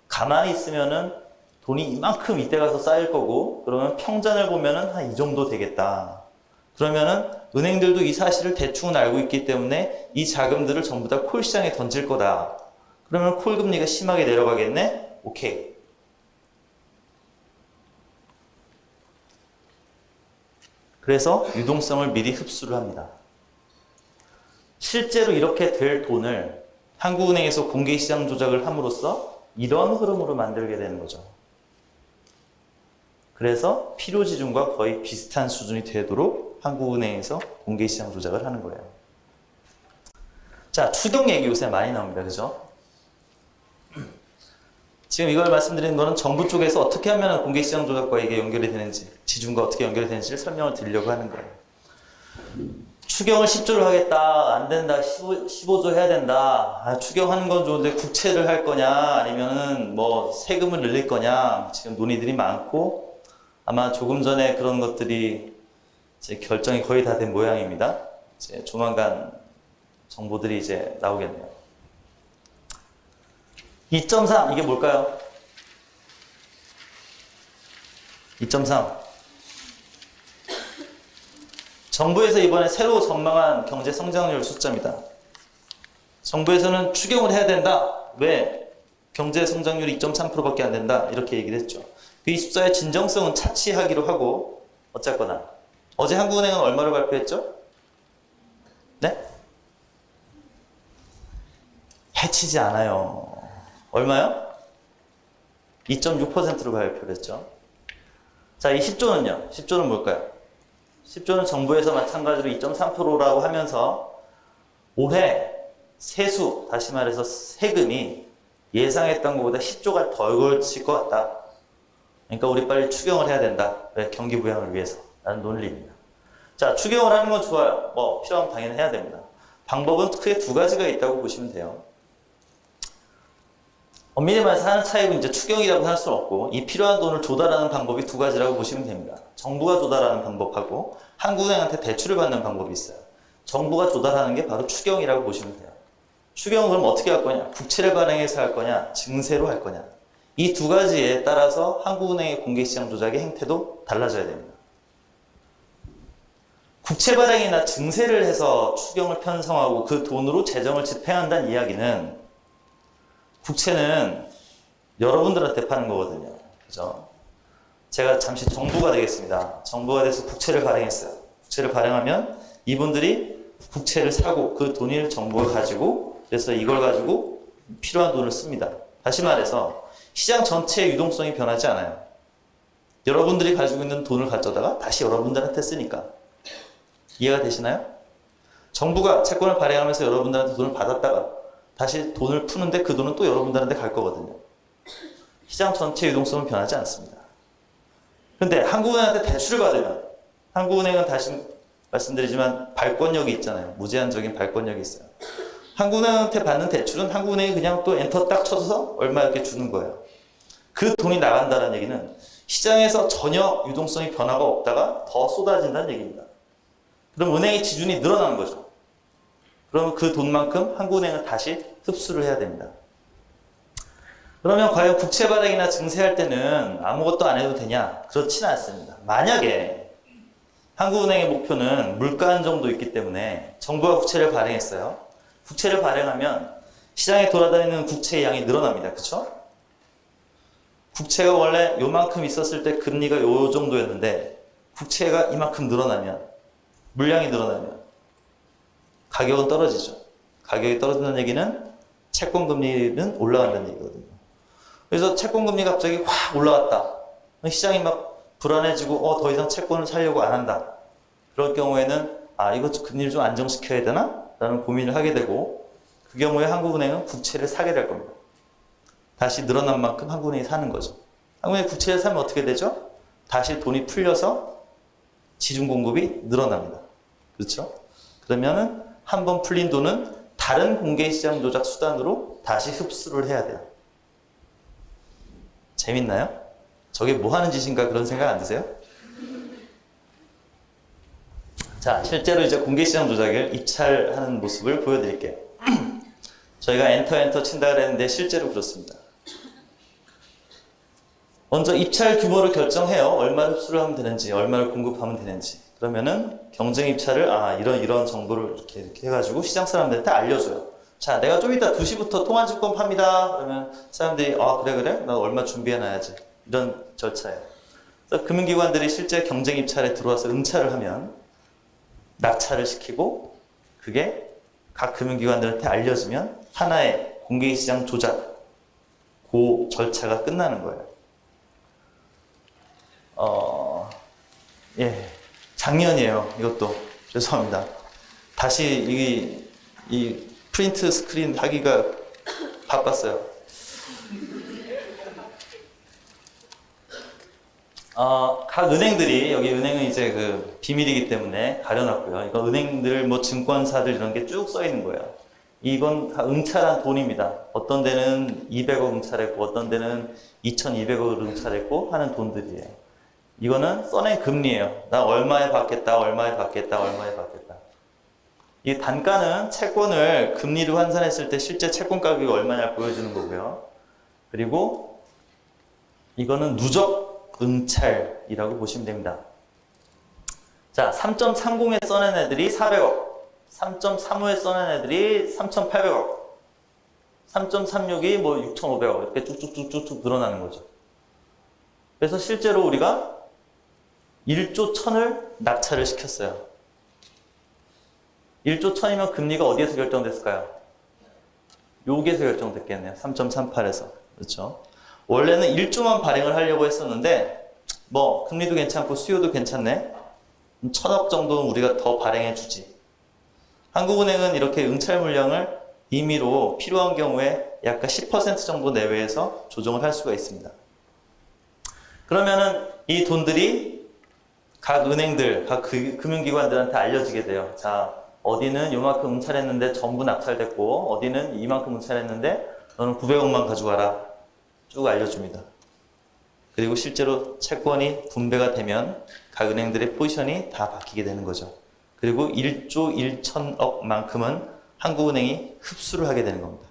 가만히 있으면은 돈이 이만큼 이때 가서 쌓일 거고, 그러면 평전을 보면은 한 이 정도 되겠다. 그러면은 은행들도 이 사실을 대충은 알고 있기 때문에 이 자금들을 전부 다 콜 시장에 던질 거다. 그러면 콜 금리가 심하게 내려가겠네? 오케이. 그래서 유동성을 미리 흡수를 합니다. 실제로 이렇게 될 돈을 한국은행에서 공개시장 조작을 함으로써 이런 흐름으로 만들게 되는 거죠. 그래서 필요지준과 거의 비슷한 수준이 되도록 한국은행에서 공개시장 조작을 하는 거예요. 자, 추경 얘기 요새 많이 나옵니다. 그죠? 지금 이걸 말씀드리는 거는 정부 쪽에서 어떻게 하면 공개시장 조작과 이게 연결이 되는지, 지준과 어떻게 연결이 되는지를 설명을 드리려고 하는 거예요. 추경을 10조를 하겠다, 안 된다, 15조 해야 된다. 아, 추경하는 건 좋은데 국채를 할 거냐, 아니면은 뭐 세금을 늘릴 거냐, 지금 논의들이 많고, 아마 조금 전에 그런 것들이 이제 결정이 거의 다 된 모양입니다. 이제 조만간 정보들이 이제 나오겠네요. 2.3, 이게 뭘까요? 2.3. 정부에서 이번에 새로 전망한 경제 성장률 숫자입니다. 정부에서는 추경을 해야 된다. 왜? 경제 성장률이 2.3%밖에 안 된다. 이렇게 얘기를 했죠. 이 숫자의 진정성은 차치하기로 하고, 어쨌거나. 어제 한국은행은 얼마를 발표했죠? 네? 해치지 않아요. 얼마요? 2.6%로 발표를 했죠. 자, 이 10조는요? 10조는 뭘까요? 10조는 정부에서 마찬가지로 2.3%라고 하면서 올해 세수, 다시 말해서 세금이 예상했던 것보다 10조가 덜 걸칠 것 같다. 그러니까 우리 빨리 추경을 해야 된다. 왜? 경기 부양을 위해서. 라는 논리입니다. 자, 추경을 하는 건 좋아요. 뭐 필요하면 당연히 해야 됩니다. 방법은 크게 두 가지가 있다고 보시면 돼요. 엄밀히 말해서 하는 차이는 이제 추경이라고 할 수는 없고, 이 필요한 돈을 조달하는 방법이 두 가지라고 보시면 됩니다. 정부가 조달하는 방법하고 한국은행한테 대출을 받는 방법이 있어요. 정부가 조달하는 게 바로 추경이라고 보시면 돼요. 추경은 그럼 어떻게 할 거냐? 국채를 발행해서 할 거냐? 증세로 할 거냐? 이 두 가지에 따라서 한국은행의 공개시장 조작의 행태도 달라져야 됩니다. 국채 발행이나 증세를 해서 추경을 편성하고 그 돈으로 재정을 집행한다는 이야기는, 국채는 여러분들한테 파는 거거든요. 그죠? 제가 잠시 정부가 되겠습니다. 정부가 돼서 국채를 발행했어요. 국채를 발행하면 이분들이 국채를 사고 그 돈을 정부가 가지고, 그래서 이걸 가지고 필요한 돈을 씁니다. 다시 말해서 시장 전체의 유동성이 변하지 않아요. 여러분들이 가지고 있는 돈을 가져다가 다시 여러분들한테 쓰니까. 이해가 되시나요? 정부가 채권을 발행하면서 여러분들한테 돈을 받았다가 다시 돈을 푸는데 그 돈은 또 여러분들한테 갈 거거든요. 시장 전체 유동성은 변하지 않습니다. 그런데 한국은행한테 대출을 받으면, 한국은행은 다시 말씀드리지만 발권력이 있잖아요. 무제한적인 발권력이 있어요. 한국은행한테 받는 대출은 한국은행이 그냥 또 엔터 딱 쳐서 얼마 이렇게 주는 거예요. 그 돈이 나간다는 얘기는 시장에서 전혀 유동성이 변화가 없다가 더 쏟아진다는 얘기입니다. 그럼 은행의 지준이 늘어나는 거죠. 그러면 그 돈만큼 한국은행은 다시 흡수를 해야 됩니다. 그러면 과연 국채 발행이나 증세할 때는 아무것도 안 해도 되냐? 그렇지는 않습니다. 만약에 한국은행의 목표는 물가 안정도 있기 때문에 정부가 국채를 발행했어요. 국채를 발행하면 시장에 돌아다니는 국채의 양이 늘어납니다. 그렇죠? 국채가 원래 요만큼 있었을 때 금리가 요 정도였는데 국채가 이만큼 늘어나면, 물량이 늘어나면 가격은 떨어지죠. 가격이 떨어진다는 얘기는 채권 금리는 올라간다는 얘기거든요. 그래서 채권 금리가 갑자기 확 올라왔다. 시장이 막 불안해지고 더 이상 채권을 사려고 안 한다. 그럴 경우에는 이거 금리를 좀 안정시켜야 되나? 라는 고민을 하게 되고, 그 경우에 한국은행은 국채를 사게 될 겁니다. 다시 늘어난 만큼 한국은행이 사는 거죠. 한국은행이 국채를 사면 어떻게 되죠? 다시 돈이 풀려서 지준 공급이 늘어납니다. 그렇죠? 그러면은 한 번 풀린 돈은 다른 공개시장 조작 수단으로 다시 흡수를 해야 돼요. 재밌나요? 저게 뭐 하는 짓인가 그런 생각 안 드세요? 자, 실제로 이제 공개시장 조작을 입찰하는 모습을 보여드릴게요. 저희가 엔터 친다 그랬는데 실제로 그렇습니다. 먼저 입찰 규모를 결정해요. 얼마를 흡수를 하면 되는지, 얼마를 공급하면 되는지. 그러면은 경쟁 입찰을 이런 정보를 이렇게 해가지고 시장 사람들한테 알려줘요. 자, 내가 좀 이따 2시부터 통화증권 팝니다. 그러면 사람들이 그래? 나 얼마 준비해놔야지. 이런 절차예요. 그래서 금융기관들이 실제 경쟁 입찰에 들어와서 응찰을 하면 낙찰을 시키고 그게 각 금융기관들한테 알려지면 하나의 공개시장 조작, 그 절차가 끝나는 거예요. 작년이에요. 이것도 죄송합니다. 다시 이 프린트 스크린 하기가 바빴어요. 각 은행들이, 여기 은행은 이제 그 비밀이기 때문에 가려놨고요. 이거 은행들, 뭐 증권사들 이런 게 쭉 써 있는 거예요. 이건 다 응찰한 돈입니다. 어떤 데는 200억 응찰했고, 어떤 데는 2,200억을 응찰했고 하는 돈들이에요. 이거는 써낸 금리예요. 나 얼마에 받겠다, 얼마에 받겠다, 얼마에 받겠다. 이 단가는 채권을 금리로 환산했을 때 실제 채권 가격이 얼마냐 보여주는 거고요. 그리고 이거는 누적 응찰이라고 보시면 됩니다. 자, 3.30에 써낸 애들이 400억, 3.35에 써낸 애들이 3,800억, 3.36이 뭐 6,500억 이렇게 쭉쭉쭉쭉 늘어나는 거죠. 그래서 실제로 우리가 1조 1000을 낙찰을 시켰어요. 1조 1000이면 금리가 어디에서 결정됐을까요? 여기에서 결정됐겠네요. 3.38에서. 그렇죠? 원래는 1조만 발행을 하려고 했었는데 뭐 금리도 괜찮고 수요도 괜찮네. 1000억 정도는 우리가 더 발행해 주지. 한국은행은 이렇게 응찰 물량을 임의로 필요한 경우에 약간 10% 정도 내외에서 조정을 할 수가 있습니다. 그러면은 이 돈들이 각 은행들, 각 금융기관들한테 알려지게 돼요. 자, 어디는 요만큼 응찰했는데 전부 낙찰됐고, 어디는 이만큼 응찰했는데 너는 900억만 가져가라. 쭉 알려줍니다. 그리고 실제로 채권이 분배가 되면 각 은행들의 포지션이 다 바뀌게 되는 거죠. 그리고 1조 1천억만큼은 한국은행이 흡수를 하게 되는 겁니다.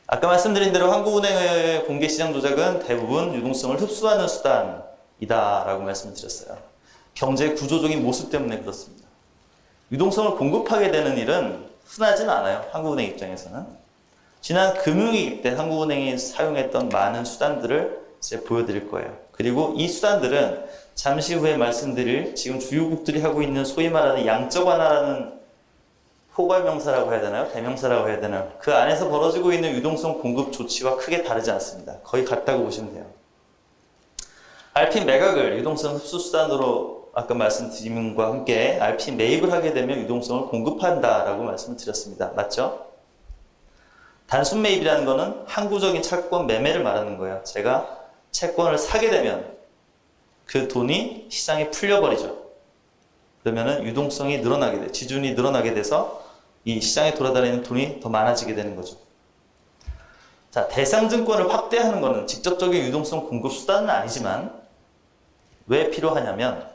아까 말씀드린 대로 한국은행의 공개시장 조작은 대부분 유동성을 흡수하는 수단이다라고 말씀을 드렸어요. 경제 구조적인 모습 때문에 그렇습니다. 유동성을 공급하게 되는 일은 흔하진 않아요. 한국은행 입장에서는. 지난 금융위기 때 한국은행이 사용했던 많은 수단들을 이제 보여드릴 거예요. 그리고 이 수단들은 잠시 후에 말씀드릴 지금 주요국들이 하고 있는 소위 말하는 양적 완화라는 포괄명사라고 해야 되나요? 대명사라고 해야 되나요? 그 안에서 벌어지고 있는 유동성 공급 조치와 크게 다르지 않습니다. 거의 같다고 보시면 돼요. RP 매각을 유동성 흡수 수단으로 아까 말씀드림과 함께 RP 매입을 하게 되면 유동성을 공급한다라고 말씀을 드렸습니다. 맞죠? 단순 매입이라는 것은 항구적인 채권 매매를 말하는 거예요. 제가 채권을 사게 되면 그 돈이 시장에 풀려버리죠. 그러면은 유동성이 늘어나게 돼, 지준이 늘어나게 돼서 이 시장에 돌아다니는 돈이 더 많아지게 되는 거죠. 자, 대상증권을 확대하는 것은 직접적인 유동성 공급 수단은 아니지만 왜 필요하냐면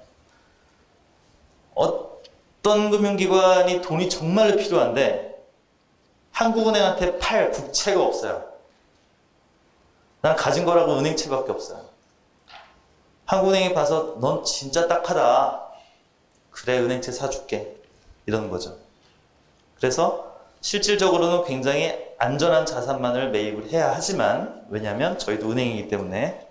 어떤 금융기관이 돈이 정말로 필요한데 한국은행한테 팔 국채가 없어요. 난 가진 거라고 은행채밖에 없어요. 한국은행이 봐서 넌 진짜 딱하다. 그래, 은행채 사줄게. 이러는 거죠. 그래서 실질적으로는 굉장히 안전한 자산만을 매입을 해야 하지만, 왜냐하면 저희도 은행이기 때문에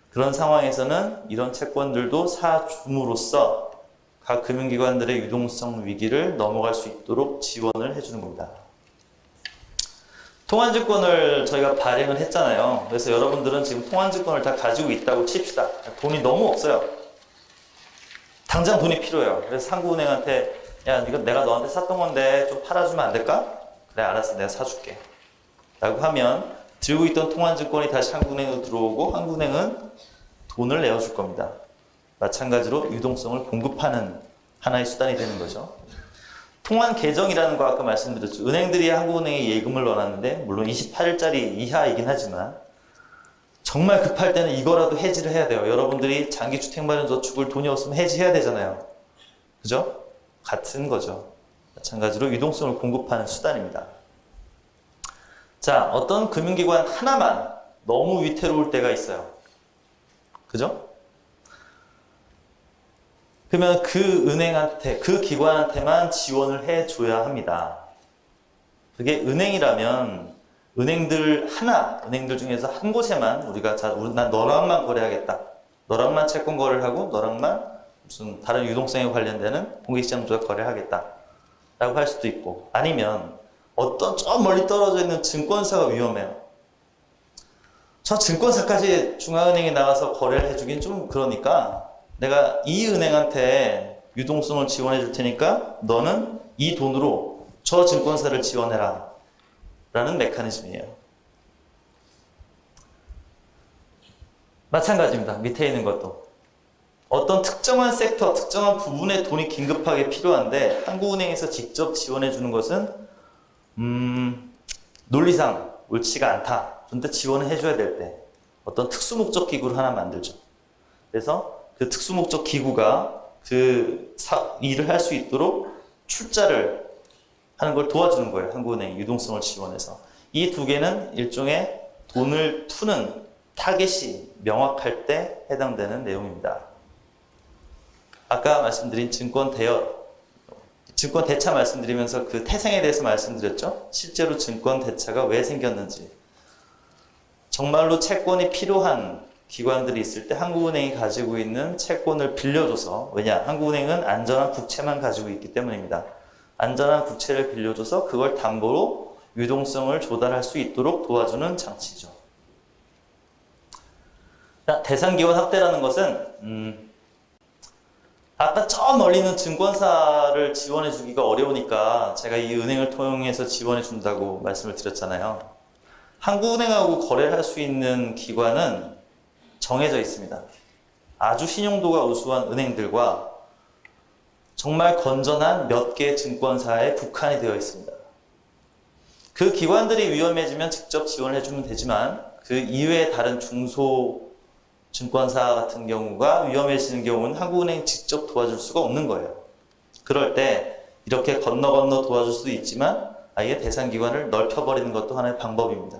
그런 상황에서는 이런 채권들도 사줌으로써 각 금융기관들의 유동성 위기를 넘어갈 수 있도록 지원을 해주는 겁니다. 통한증권을 저희가 발행을 했잖아요. 그래서 여러분들은 지금 통한증권을 다 가지고 있다고 칩시다. 돈이 너무 없어요. 당장 돈이 필요해요. 그래서 한국은행한테 야, 이거 내가 너한테 샀던 건데 좀 팔아주면 안 될까? 그래, 알았어. 내가 사줄게. 라고 하면 들고 있던 통한증권이 다시 한국은행으로 들어오고 한국은행은 돈을 내어줄 겁니다. 마찬가지로 유동성을 공급하는 하나의 수단이 되는 거죠. 통환 계정이라는 거 아까 말씀드렸죠. 은행들이 한국은행에 예금을 넣어놨는데 물론 28일짜리 이하이긴 하지만 정말 급할 때는 이거라도 해지를 해야 돼요. 여러분들이 장기주택마련저축을 돈이 없으면 해지해야 되잖아요. 그죠? 같은 거죠. 마찬가지로 유동성을 공급하는 수단입니다. 자, 어떤 금융기관 하나만 너무 위태로울 때가 있어요. 그죠? 그러면 그 은행한테, 그 기관한테만 지원을 해줘야 합니다. 그게 은행이라면 은행들 중에서 한 곳에만 난 너랑만 거래하겠다. 너랑만 채권 거래를 하고 너랑만 무슨 다른 유동성에 관련되는 공개시장 조작 거래하겠다. 라고 할 수도 있고, 아니면 어떤 저 멀리 떨어져 있는 증권사가 위험해요. 저 증권사까지 중앙은행에 나가서 거래를 해주긴 좀 그러니까 내가 이 은행한테 유동성을 지원해 줄 테니까 너는 이 돈으로 저 증권사를 지원해라 라는 메커니즘이에요. 마찬가지입니다. 밑에 있는 것도 어떤 특정한 섹터, 특정한 부분에 돈이 긴급하게 필요한데 한국은행에서 직접 지원해 주는 것은 논리상 옳지가 않다. 그런데 지원을 해줘야 될 때 어떤 특수목적 기구를 하나 만들죠. 그래서 그 특수목적 기구가 그 일을 할 수 있도록 출자를 하는 걸 도와주는 거예요. 한국은행이 유동성을 지원해서. 이 두 개는 일종의 돈을 푸는 타겟이 명확할 때 해당되는 내용입니다. 아까 말씀드린 증권 대차 말씀드리면서 그 태생에 대해서 말씀드렸죠. 실제로 증권 대차가 왜 생겼는지. 정말로 채권이 필요한 기관들이 있을 때 한국은행이 가지고 있는 채권을 빌려줘서, 왜냐? 한국은행은 안전한 국채만 가지고 있기 때문입니다. 안전한 국채를 빌려줘서 그걸 담보로 유동성을 조달할 수 있도록 도와주는 장치죠. 대상기관 확대라는 것은 아까 저 멀리 있는 증권사를 지원해 주기가 어려우니까 제가 이 은행을 통해서 지원해 준다고 말씀을 드렸잖아요. 한국은행하고 거래를 할 수 있는 기관은 정해져 있습니다. 아주 신용도가 우수한 은행들과 정말 건전한 몇 개의 증권사에 국한이 되어 있습니다. 그 기관들이 위험해지면 직접 지원을 해주면 되지만 그 이외의 다른 중소 증권사 같은 경우가 위험해지는 경우는 한국은행이 직접 도와줄 수가 없는 거예요. 그럴 때 이렇게 건너 도와줄 수도 있지만 아예 대상기관을 넓혀버리는 것도 하나의 방법입니다.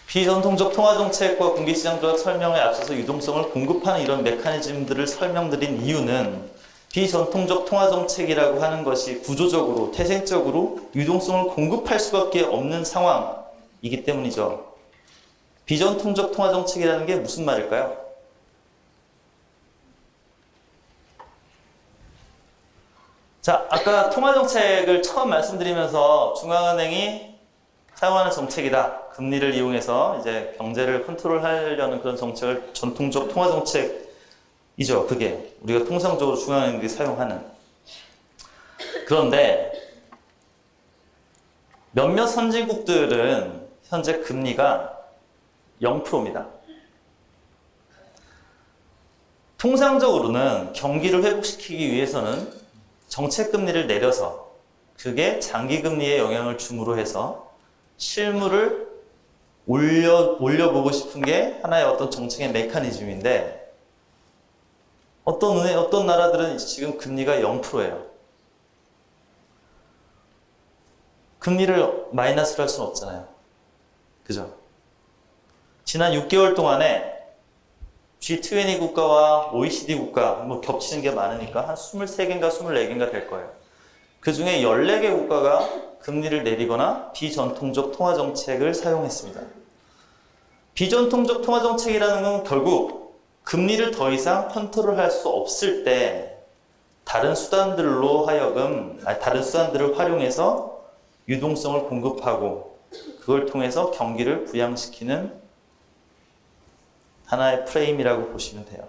비전통적 통화정책과 공개시장 조작 설명에 앞서서 유동성을 공급하는 이런 메커니즘들을 설명드린 이유는 비전통적 통화정책이라고 하는 것이 구조적으로, 태생적으로 유동성을 공급할 수밖에 없는 상황이기 때문이죠. 비전통적 통화정책이라는 게 무슨 말일까요? 자, 아까 통화정책을 처음 말씀드리면서 중앙은행이 사용하는 정책이다. 금리를 이용해서 이제 경제를 컨트롤하려는 그런 정책을 전통적 통화정책이죠. 그게 우리가 통상적으로 중앙은행들이 사용하는. 그런데 몇몇 선진국들은 현재 금리가 0%입니다. 통상적으로는 경기를 회복시키기 위해서는 정책 금리를 내려서 그게 장기 금리에 영향을 줌으로 해서 실물을 올려보고 싶은 게 하나의 어떤 정책의 메커니즘인데 어떤 나라들은 지금 금리가 0%예요. 금리를 마이너스로 할 수는 없잖아요. 그죠? 지난 6개월 동안에 G20 국가와 OECD 국가, 뭐 겹치는 게 많으니까 한 23개인가 24개인가 될 거예요. 그 중에 14개 국가가 금리를 내리거나 비전통적 통화정책을 사용했습니다. 비전통적 통화정책이라는 건 결국 금리를 더 이상 컨트롤할 수 없을 때 다른 수단들을 활용해서 유동성을 공급하고 그걸 통해서 경기를 부양시키는 하나의 프레임이라고 보시면 돼요.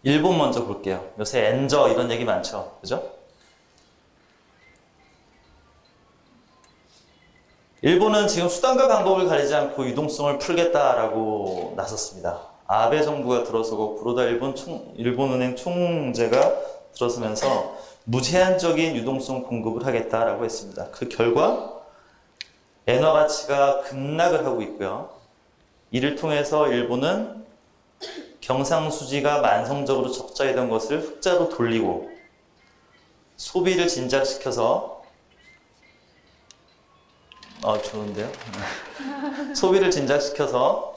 일본 먼저 볼게요. 요새 엔저 이런 얘기 많죠. 그죠? 일본은 지금 수단과 방법을 가리지 않고 유동성을 풀겠다라고 나섰습니다. 아베 정부가 들어서고 구로다 일본은행 총재가 들어서면서 무제한적인 유동성 공급을 하겠다라고 했습니다. 그 결과 엔화 가치가 급락을 하고 있고요. 이를 통해서 일본은 경상수지가 만성적으로 적자이던 것을 흑자로 돌리고 소비를 진작시켜서 좋은데요? 소비를 진작시켜서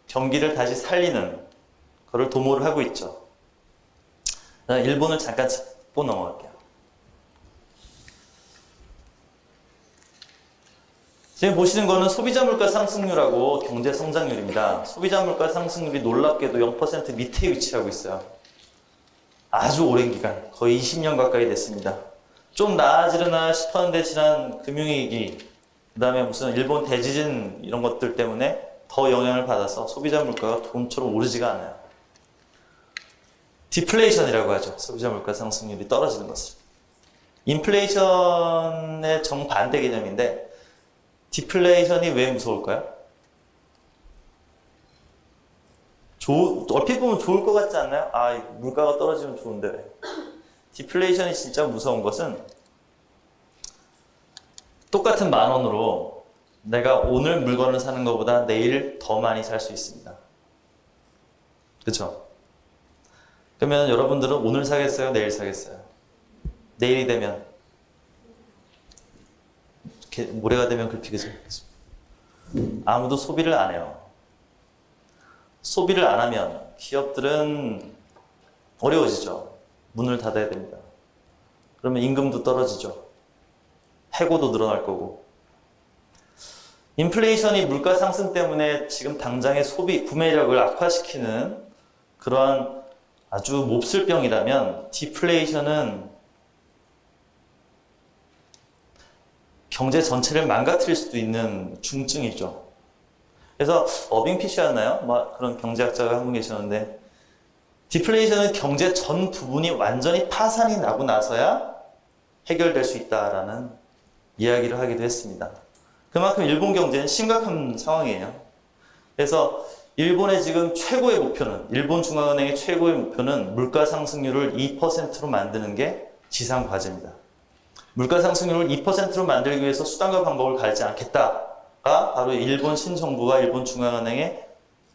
경기를 다시 살리는 것을 도모를 하고 있죠. 일본을 잠깐 짚고 넘어갈게요. 지금 보시는 거는 소비자 물가 상승률하고 경제 성장률입니다. 소비자 물가 상승률이 놀랍게도 0% 밑에 위치하고 있어요. 아주 오랜 기간, 거의 20년 가까이 됐습니다. 좀 나아지려나 싶었는데 지난 금융위기, 그 다음에 무슨 일본 대지진 이런 것들 때문에 더 영향을 받아서 소비자 물가가 돈처럼 오르지가 않아요. 디플레이션이라고 하죠. 소비자 물가 상승률이 떨어지는 것을. 인플레이션의 정반대 개념인데 디플레이션이 왜 무서울까요? 얼핏 보면 좋을 것 같지 않나요? 물가가 떨어지면 좋은데 왜? 디플레이션이 진짜 무서운 것은 똑같은 10,000원으로 내가 오늘 물건을 사는 것보다 내일 더 많이 살 수 있습니다. 그렇죠? 그러면 여러분들은 오늘 사겠어요? 내일 사겠어요? 내일이 되면 모레가 되면 그렇게 그죠? 아무도 소비를 안 해요. 소비를 안 하면 기업들은 어려워지죠. 문을 닫아야 됩니다. 그러면 임금도 떨어지죠. 해고도 늘어날 거고. 인플레이션이 물가 상승 때문에 지금 당장의 소비, 구매력을 악화시키는 그러한 아주 몹쓸 병이라면 디플레이션은 경제 전체를 망가뜨릴 수도 있는 중증이죠. 그래서 어빙피시였나요? 그런 경제학자가 한 분 계셨는데 디플레이션은 경제 전 부분이 완전히 파산이 나고 나서야 해결될 수 있다라는 이야기를 하기도 했습니다. 그만큼 일본 경제는 심각한 상황이에요. 그래서 일본의 지금 최고의 목표는, 일본 중앙은행의 최고의 목표는 물가 상승률을 2%로 만드는 게 지상 과제입니다. 물가 상승률을 2%로 만들기 위해서 수단과 방법을 가리지 않겠다가 바로 일본 신정부와 일본 중앙은행의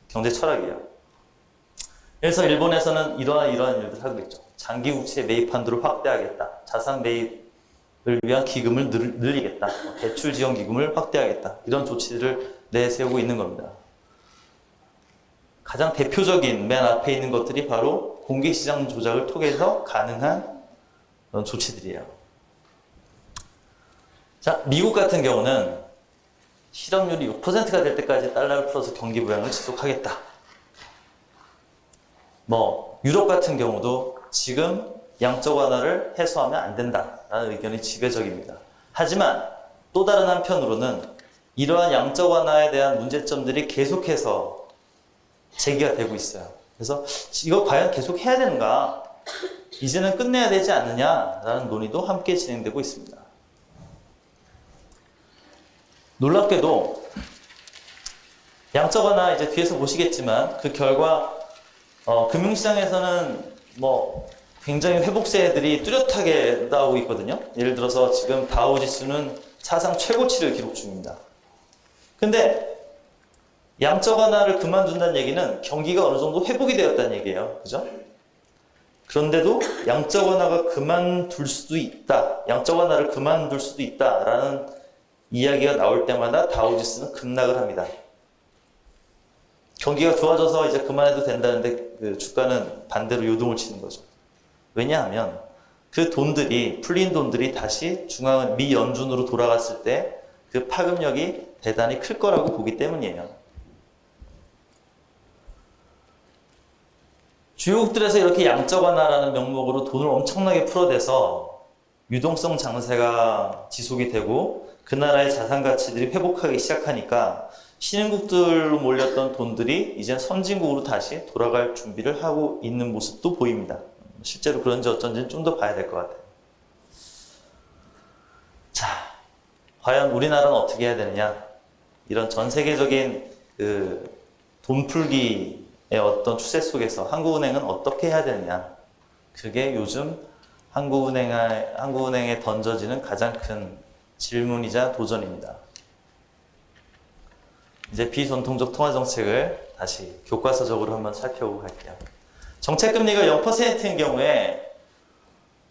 경제 철학이에요. 그래서 일본에서는 이러한 일들을 하고 있죠. 장기 국채 매입 한도를 확대하겠다. 자산 매입을 위한 기금을 늘리겠다. 대출 지원 기금을 확대하겠다. 이런 조치들을 내세우고 있는 겁니다. 가장 대표적인 맨 앞에 있는 것들이 바로 공개시장 조작을 통해서 가능한 그런 조치들이에요. 자, 미국 같은 경우는 실업률이 6%가 될 때까지 달러를 풀어서 경기 부양을 지속하겠다. 유럽 같은 경우도 지금 양적 완화를 해소하면 안 된다라는 의견이 지배적입니다. 하지만 또 다른 한편으로는 이러한 양적 완화에 대한 문제점들이 계속해서 제기가 되고 있어요. 그래서 이거 과연 계속 해야 되는가? 이제는 끝내야 되지 않느냐라는 논의도 함께 진행되고 있습니다. 놀랍게도 양적 완화 이제 뒤에서 보시겠지만 그 결과 금융시장에서는 굉장히 회복세들이 뚜렷하게 나오고 있거든요. 예를 들어서 지금 다우지수는 사상 최고치를 기록 중입니다. 근데 양적 완화를 그만둔다는 얘기는 경기가 어느 정도 회복이 되었다는 얘기예요. 그죠? 그런데도 양적 완화가 그만둘 수도 있다. 양적 완화를 그만둘 수도 있다라는 이야기가 나올 때마다 다우지수는 급락을 합니다. 경기가 좋아져서 이제 그만해도 된다는데 그 주가는 반대로 요동을 치는 거죠. 왜냐하면 그 돈들이, 풀린 돈들이 다시 미 연준으로 돌아갔을 때 그 파급력이 대단히 클 거라고 보기 때문이에요. 주요국들에서 이렇게 양적 완화라는 명목으로 돈을 엄청나게 풀어대서 유동성 장세가 지속이 되고 그 나라의 자산 가치들이 회복하기 시작하니까 신흥국들로 몰렸던 돈들이 이제 선진국으로 다시 돌아갈 준비를 하고 있는 모습도 보입니다. 실제로 그런지 어쩐지는 좀 더 봐야 될 것 같아요. 자, 과연 우리나라는 어떻게 해야 되느냐? 이런 전 세계적인 그 돈풀기의 어떤 추세 속에서 한국은행은 어떻게 해야 되느냐? 그게 요즘 한국은행에 던져지는 가장 큰 질문이자 도전입니다. 이제 비전통적 통화정책을 다시 교과서적으로 한번 살펴보고 갈게요. 정책금리가 0%인 경우에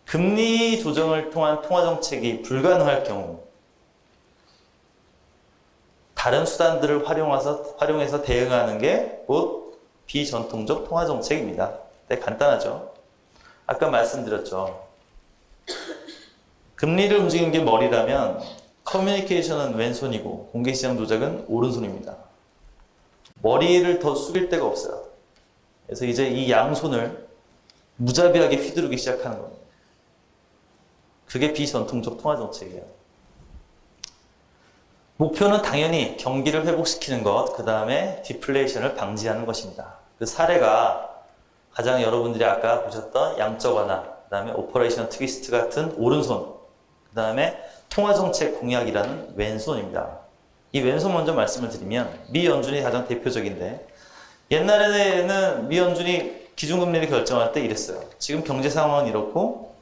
금리 조정을 통한 통화정책이 불가능할 경우 다른 수단들을 활용해서 대응하는 게 곧 비전통적 통화정책입니다. 네, 간단하죠. 아까 말씀드렸죠. 금리를 움직이는 게 머리라면 커뮤니케이션은 왼손이고 공개시장 조작은 오른손입니다. 머리를 더 숙일 데가 없어요. 그래서 이제 이 양손을 무자비하게 휘두르기 시작하는 겁니다. 그게 비전통적 통화정책이에요. 목표는 당연히 경기를 회복시키는 것, 그 다음에 디플레이션을 방지하는 것입니다. 그 사례가 가장 여러분들이 아까 보셨던 양적 완화, 그 다음에 오퍼레이션 트위스트 같은 오른손, 그 다음에 통화정책 공약이라는 왼손입니다. 이 왼손 먼저 말씀을 드리면 미 연준이 가장 대표적인데 옛날에는 미 연준이 기준금리를 결정할 때 이랬어요. 지금 경제 상황은 이렇고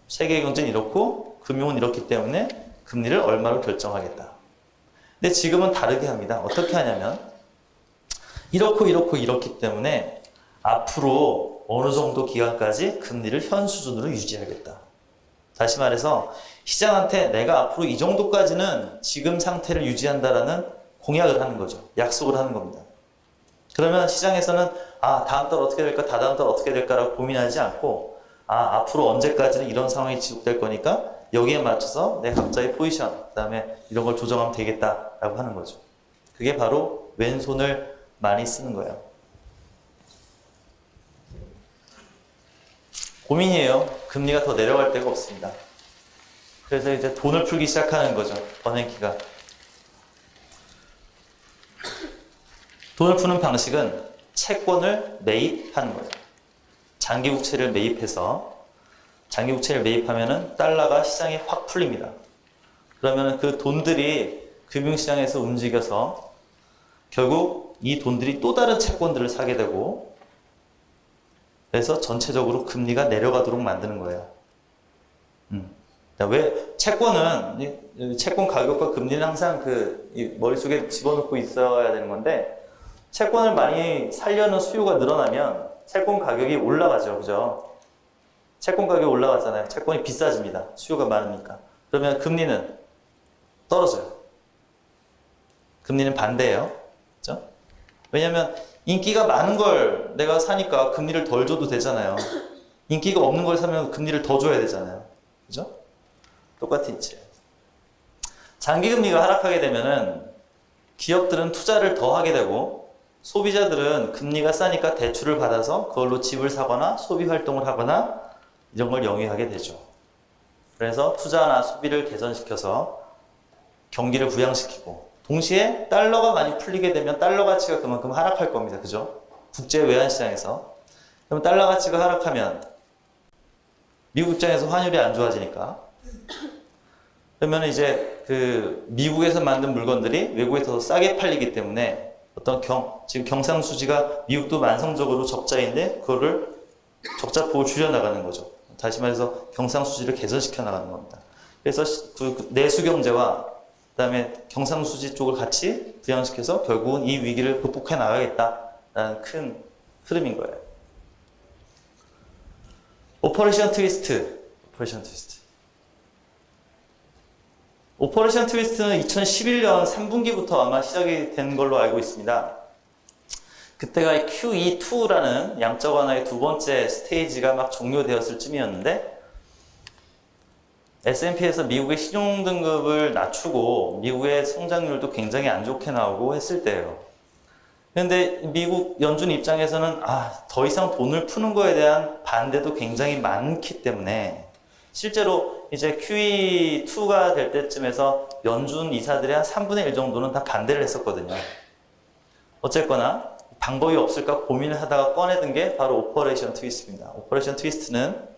세계 경제는 이렇고 금융은 이렇기 때문에 금리를 얼마로 결정하겠다. 근데 지금은 다르게 합니다. 어떻게 하냐면 이렇기 때문에 앞으로 어느 정도 기간까지 금리를 현 수준으로 유지하겠다. 다시 말해서 시장한테 내가 앞으로 이 정도까지는 지금 상태를 유지한다라는 공약을 하는 거죠. 약속을 하는 겁니다. 그러면 시장에서는 다음 달 어떻게 될까, 다다음 달 어떻게 될까라고 고민하지 않고 앞으로 언제까지는 이런 상황이 지속될 거니까 여기에 맞춰서 내 각자의 포지션, 그 다음에 이런 걸 조정하면 되겠다라고 하는 거죠. 그게 바로 왼손을 많이 쓰는 거예요. 고민이에요. 금리가 더 내려갈 데가 없습니다. 그래서 이제 돈을 풀기 시작하는 거죠. 버냉키가. 돈을 푸는 방식은 채권을 매입하는 거예요. 장기국채를 매입하면은 달러가 시장에 확 풀립니다. 그러면은 그 돈들이 금융시장에서 움직여서 결국 이 돈들이 또 다른 채권들을 사게 되고 그래서 전체적으로 금리가 내려가도록 만드는 거예요. 왜 채권 가격과 금리는 항상 머릿속에 집어넣고 있어야 되는 건데 채권을 많이 살려는 수요가 늘어나면 채권 가격이 올라가죠. 그죠? 채권 가격이 올라가잖아요. 채권이 비싸집니다. 수요가 많으니까. 그러면 금리는 떨어져요. 금리는 반대예요. 그죠? 왜냐면 인기가 많은 걸 내가 사니까 금리를 덜 줘도 되잖아요. 인기가 없는 걸 사면 금리를 더 줘야 되잖아요. 그죠? 똑같은 이치예요. 장기금리가 하락하게 되면은 기업들은 투자를 더 하게 되고 소비자들은 금리가 싸니까 대출을 받아서 그걸로 집을 사거나 소비 활동을 하거나 이런 걸 영위하게 되죠. 그래서 투자나 소비를 개선시켜서 경기를 부양시키고 동시에 달러가 많이 풀리게 되면 달러 가치가 그만큼 하락할 겁니다. 그죠? 국제 외환시장에서. 그럼 달러 가치가 하락하면 미국 입장에서 환율이 안 좋아지니까 그러면 이제 미국에서 만든 물건들이 외국에 더 싸게 팔리기 때문에 지금 경상수지가 미국도 만성적으로 적자인데 그거를 적자폭을 줄여나가는 거죠. 다시 말해서 경상수지를 개선시켜 나가는 겁니다. 그래서 내수경제와 그다음에 경상수지 쪽을 같이 부양시켜서 결국은 이 위기를 극복해 나가겠다라는 큰 흐름인 거예요. 오퍼레이션 트위스트. 오퍼레이션 트위스트는 2011년 3분기부터 아마 시작이 된 걸로 알고 있습니다. 그때가 QE2라는 양적 완화의 두 번째 스테이지가 막 종료되었을 쯤이었는데 S&P에서 미국의 신용등급을 낮추고 미국의 성장률도 굉장히 안 좋게 나오고 했을 때예요. 그런데 미국 연준 입장에서는 더 이상 돈을 푸는 거에 대한 반대도 굉장히 많기 때문에 실제로 이제 QE2가 될 때쯤에서 연준 이사들의 한 3분의 1 정도는 다 반대를 했었거든요. 어쨌거나 방법이 없을까 고민을 하다가 꺼내든 게 바로 오퍼레이션 트위스트입니다. 오퍼레이션 트위스트는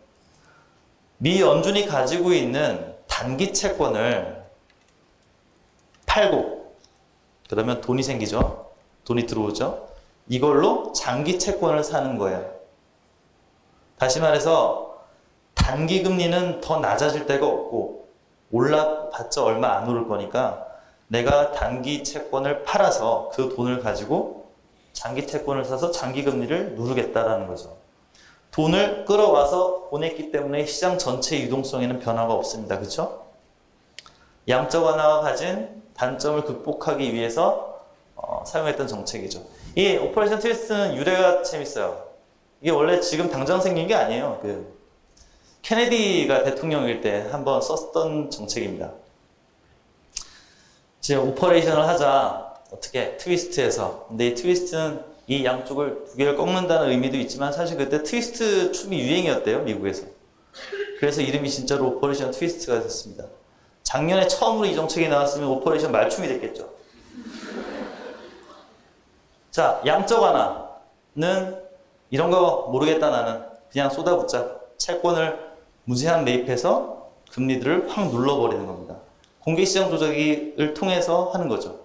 미 연준이 가지고 있는 단기 채권을 팔고 그러면 돈이 생기죠. 돈이 들어오죠. 이걸로 장기 채권을 사는 거예요. 다시 말해서 단기 금리는 더 낮아질 데가 없고 올라봤자 얼마 안 오를 거니까 내가 단기 채권을 팔아서 그 돈을 가지고 장기 채권을 사서 장기 금리를 누르겠다라는 거죠. 돈을 끌어와서 보냈기 때문에 시장 전체 유동성에는 변화가 없습니다. 그렇죠? 양적 완화가 가진 단점을 극복하기 위해서 사용했던 정책이죠. 이 오퍼레이션 트위스트는 유래가 재밌어요. 이게 원래 지금 당장 생긴 게 아니에요. 케네디가 대통령일 때 한번 썼던 정책입니다. 지금 오퍼레이션을 하자. 어떻게? 트위스트해서. 근데 이 트위스트는 이 양쪽을 두 개를 꺾는다는 의미도 있지만 사실 그때 트위스트 춤이 유행이었대요. 미국에서. 그래서 이름이 진짜로 오퍼레이션 트위스트가 됐습니다. 작년에 처음으로 이 정책이 나왔으면 오퍼레이션 말춤이 됐겠죠. 자, 양적 완화는 이런 거 모르겠다 나는. 그냥 쏟아붓자. 채권을 무제한 매입해서 금리들을 확 눌러버리는 겁니다. 공개시장 조작을 통해서 하는 거죠.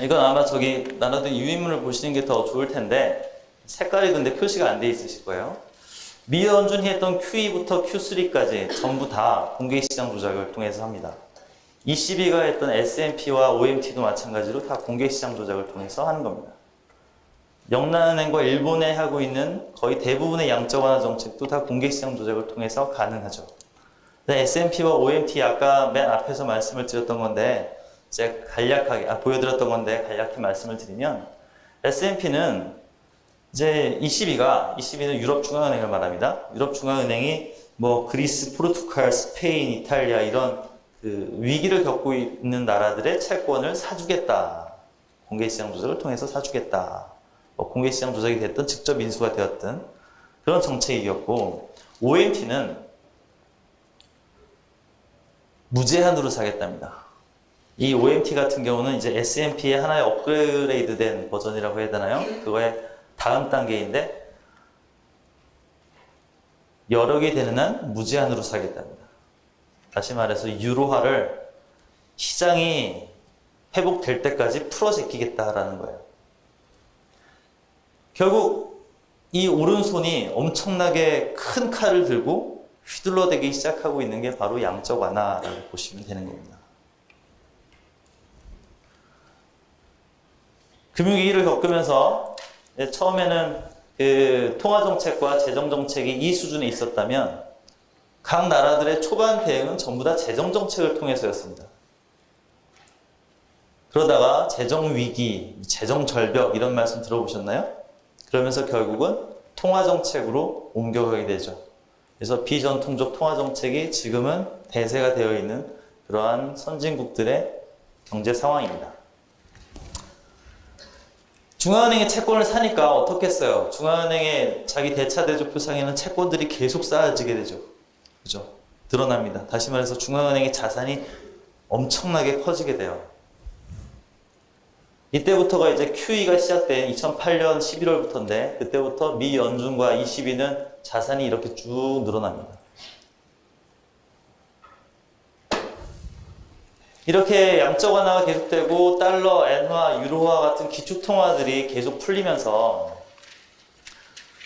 이건 아마 저기 나눠둔 유인문을 보시는 게 더 좋을 텐데 색깔이 근데 표시가 안 돼 있으실 거예요. 미연준이 했던 QE부터 Q3까지 전부 다 공개시장 조작을 통해서 합니다. ECB가 했던 S&P와 OMT도 마찬가지로 다 공개시장 조작을 통해서 하는 겁니다. 영란은행과 일본에 하고 있는 거의 대부분의 양적 완화 정책도 다 공개시장 조작을 통해서 가능하죠. S&P와 OMT 아까 맨 앞에서 말씀을 드렸던 건데 제가 간략하게 보여드렸던 건데 간략히 말씀을 드리면 S&P는 이제 ECB는 유럽중앙은행을 말합니다. 유럽중앙은행이 뭐 그리스, 포르투갈, 스페인, 이탈리아 이런 위기를 겪고 있는 나라들의 채권을 사주겠다. 공개시장 조작을 통해서 사주겠다. 공개시장 조작이 됐든 직접 인수가 되었든 그런 정책이었고 OMT는 무제한으로 사겠답니다. 이 OMT 같은 경우는 이제 S&P의 하나의 업그레이드된 버전이라고 해야 되나요? 그거의 다음 단계인데 여러 개 되는 한 무제한으로 사겠답니다. 다시 말해서 유로화를 시장이 회복될 때까지 풀어 제끼겠다라는 거예요. 결국 이 오른손이 엄청나게 큰 칼을 들고 휘둘러대기 시작하고 있는 게 바로 양적 완화라고 보시면 되는 겁니다. 금융위기를 겪으면서 처음에는 통화정책과 재정정책이 이 수준에 있었다면 각 나라들의 초반 대응은 전부 다 재정정책을 통해서였습니다. 그러다가 재정위기, 재정절벽 이런 말씀 들어보셨나요? 그러면서 결국은 통화정책으로 옮겨가게 되죠. 그래서 비전통적 통화정책이 지금은 대세가 되어 있는 그러한 선진국들의 경제 상황입니다. 중앙은행이 채권을 사니까 어떻게 했어요? 중앙은행의 자기 대차대조표상에는 채권들이 계속 쌓아지게 되죠. 그죠? 드러납니다. 다시 말해서 중앙은행의 자산이 엄청나게 커지게 돼요. 이때부터가 이제 QE가 시작된 2008년 11월부터인데 그때부터 미 연준과 ECB는 자산이 이렇게 쭉 늘어납니다. 이렇게 양적 완화가 계속되고 달러, 엔화, 유로화 같은 기축통화들이 계속 풀리면서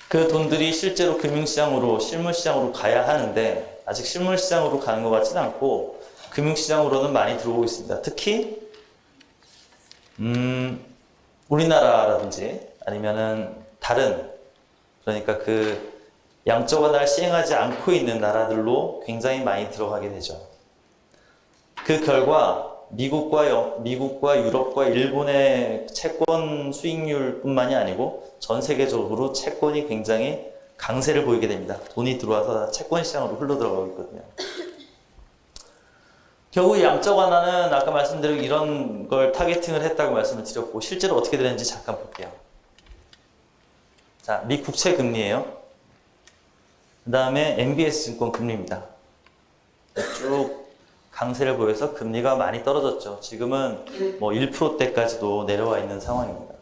그 돈들이 실제로 금융시장으로, 실물시장으로 가야 하는데 아직 실물시장으로 가는 것 같지는 않고 금융시장으로는 많이 들어오고 있습니다. 특히 우리나라라든지 아니면은 다른 그러니까 그 양적 완화를 시행하지 않고 있는 나라들로 굉장히 많이 들어가게 되죠. 그 결과 미국과 유럽과 일본의 채권 수익률뿐만이 아니고 전 세계적으로 채권이 굉장히 강세를 보이게 됩니다. 돈이 들어와서 채권 시장으로 흘러 들어가고 있거든요. 결국 양적 완화는 아까 말씀드린 이런 걸 타겟팅을 했다고 말씀을 드렸고 실제로 어떻게 되는지 잠깐 볼게요. 자, 미 국채 금리예요. 그 다음에 MBS 증권 금리입니다. 쭉 강세를 보여서 금리가 많이 떨어졌죠. 지금은 뭐 1%대까지도 내려와 있는 상황입니다.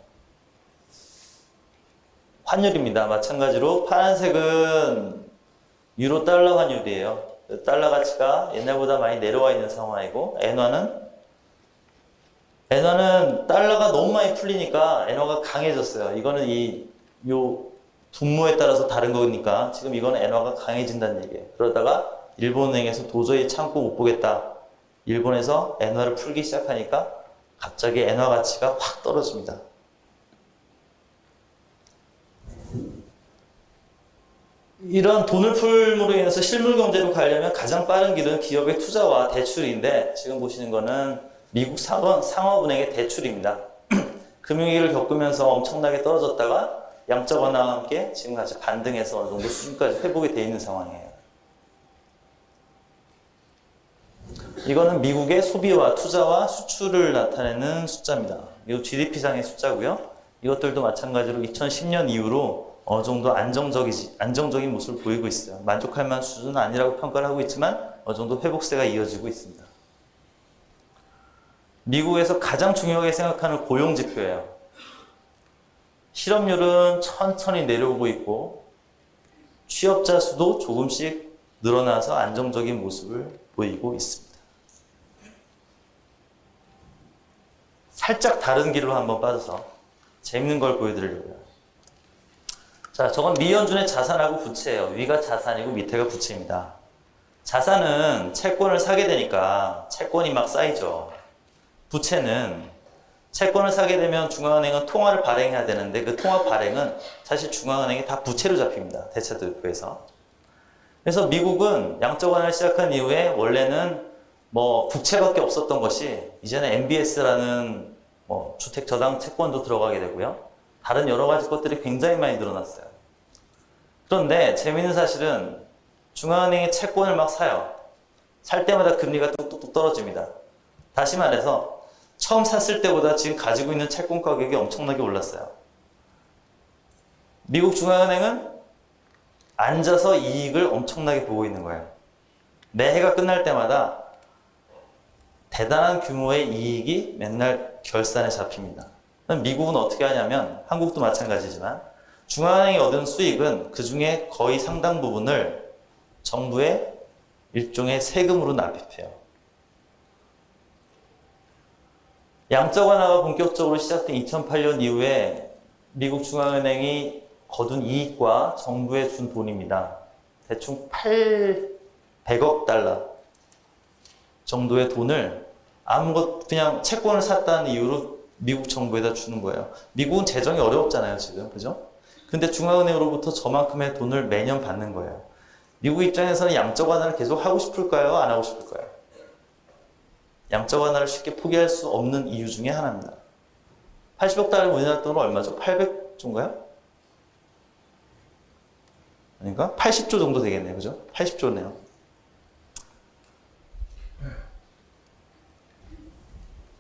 환율입니다. 마찬가지로 파란색은 유로 달러 환율이에요. 달러 가치가 옛날보다 많이 내려와 있는 상황이고, 엔화는 달러가 너무 많이 풀리니까 엔화가 강해졌어요. 이거는 요 분모에 따라서 다른 거니까 지금 이거는 엔화가 강해진다는 얘기예요. 그러다가 일본은행에서 도저히 참고 못 보겠다. 일본에서 엔화를 풀기 시작하니까 갑자기 엔화 가치가 확 떨어집니다. 이런 돈을 풀므로 인해서 실물 경제로 가려면 가장 빠른 길은 기업의 투자와 대출인데, 지금 보시는 거는 미국 상업은행의 대출입니다. 금융위기를 겪으면서 엄청나게 떨어졌다가 양적 완화와 함께 지금 다시 반등해서 어느 정도 수준까지 회복이 되어 있는 상황이에요. 이거는 미국의 소비와 투자와 수출을 나타내는 숫자입니다. 이거 GDP상의 숫자고요. 이것들도 마찬가지로 2010년 이후로 어느 정도 안정적인 모습을 보이고 있어요. 만족할 만한 수준은 아니라고 평가를 하고 있지만 어느 정도 회복세가 이어지고 있습니다. 미국에서 가장 중요하게 생각하는 고용지표예요. 실업률은 천천히 내려오고 있고 취업자 수도 조금씩 늘어나서 안정적인 모습을 보이고 있습니다. 살짝 다른 길로 한번 빠져서 재밌는 걸 보여드리려고요. 자, 저건 미연준의 자산하고 부채예요. 위가 자산이고 밑에가 부채입니다. 자산은 채권을 사게 되니까 채권이 막 쌓이죠. 부채는 채권을 사게 되면 중앙은행은 통화를 발행해야 되는데 그 통화 발행은 사실 중앙은행이 다 부채로 잡힙니다. 대체도표에서. 그래서 미국은 양적 완화를 시작한 이후에 원래는 국채밖에 없었던 것이 이제는 MBS라는 주택 저당 채권도 들어가게 되고요. 다른 여러 가지 것들이 굉장히 많이 늘어났어요. 그런데 재미있는 사실은 중앙은행이 채권을 막 사요. 살 때마다 금리가 뚝뚝뚝 떨어집니다. 다시 말해서 처음 샀을 때보다 지금 가지고 있는 채권 가격이 엄청나게 올랐어요. 미국 중앙은행은 앉아서 이익을 엄청나게 보고 있는 거예요. 매해가 끝날 때마다 대단한 규모의 이익이 맨날 결산에 잡힙니다. 미국은 어떻게 하냐면, 한국도 마찬가지지만 중앙은행이 얻은 수익은 그 중에 거의 상당 부분을 정부에 일종의 세금으로 납입해요. 양적 완화가 본격적으로 시작된 2008년 이후에 미국 중앙은행이 거둔 이익과 정부에 준 돈입니다. 대충 100억 달러 정도의 돈을 그냥 채권을 샀다는 이유로 미국 정부에다 주는 거예요. 미국은 재정이 어렵잖아요, 지금. 그죠? 근데 중앙은행으로부터 저만큼의 돈을 매년 받는 거예요. 미국 입장에서는 양적 완화를 계속 하고 싶을까요? 안 하고 싶을까요? 양적 완화를 쉽게 포기할 수 없는 이유 중에 하나입니다. 80억 달러 우리나라 돈은 얼마죠? 800조인가요? 아닌가? 80조 정도 되겠네요. 그죠? 80조네요.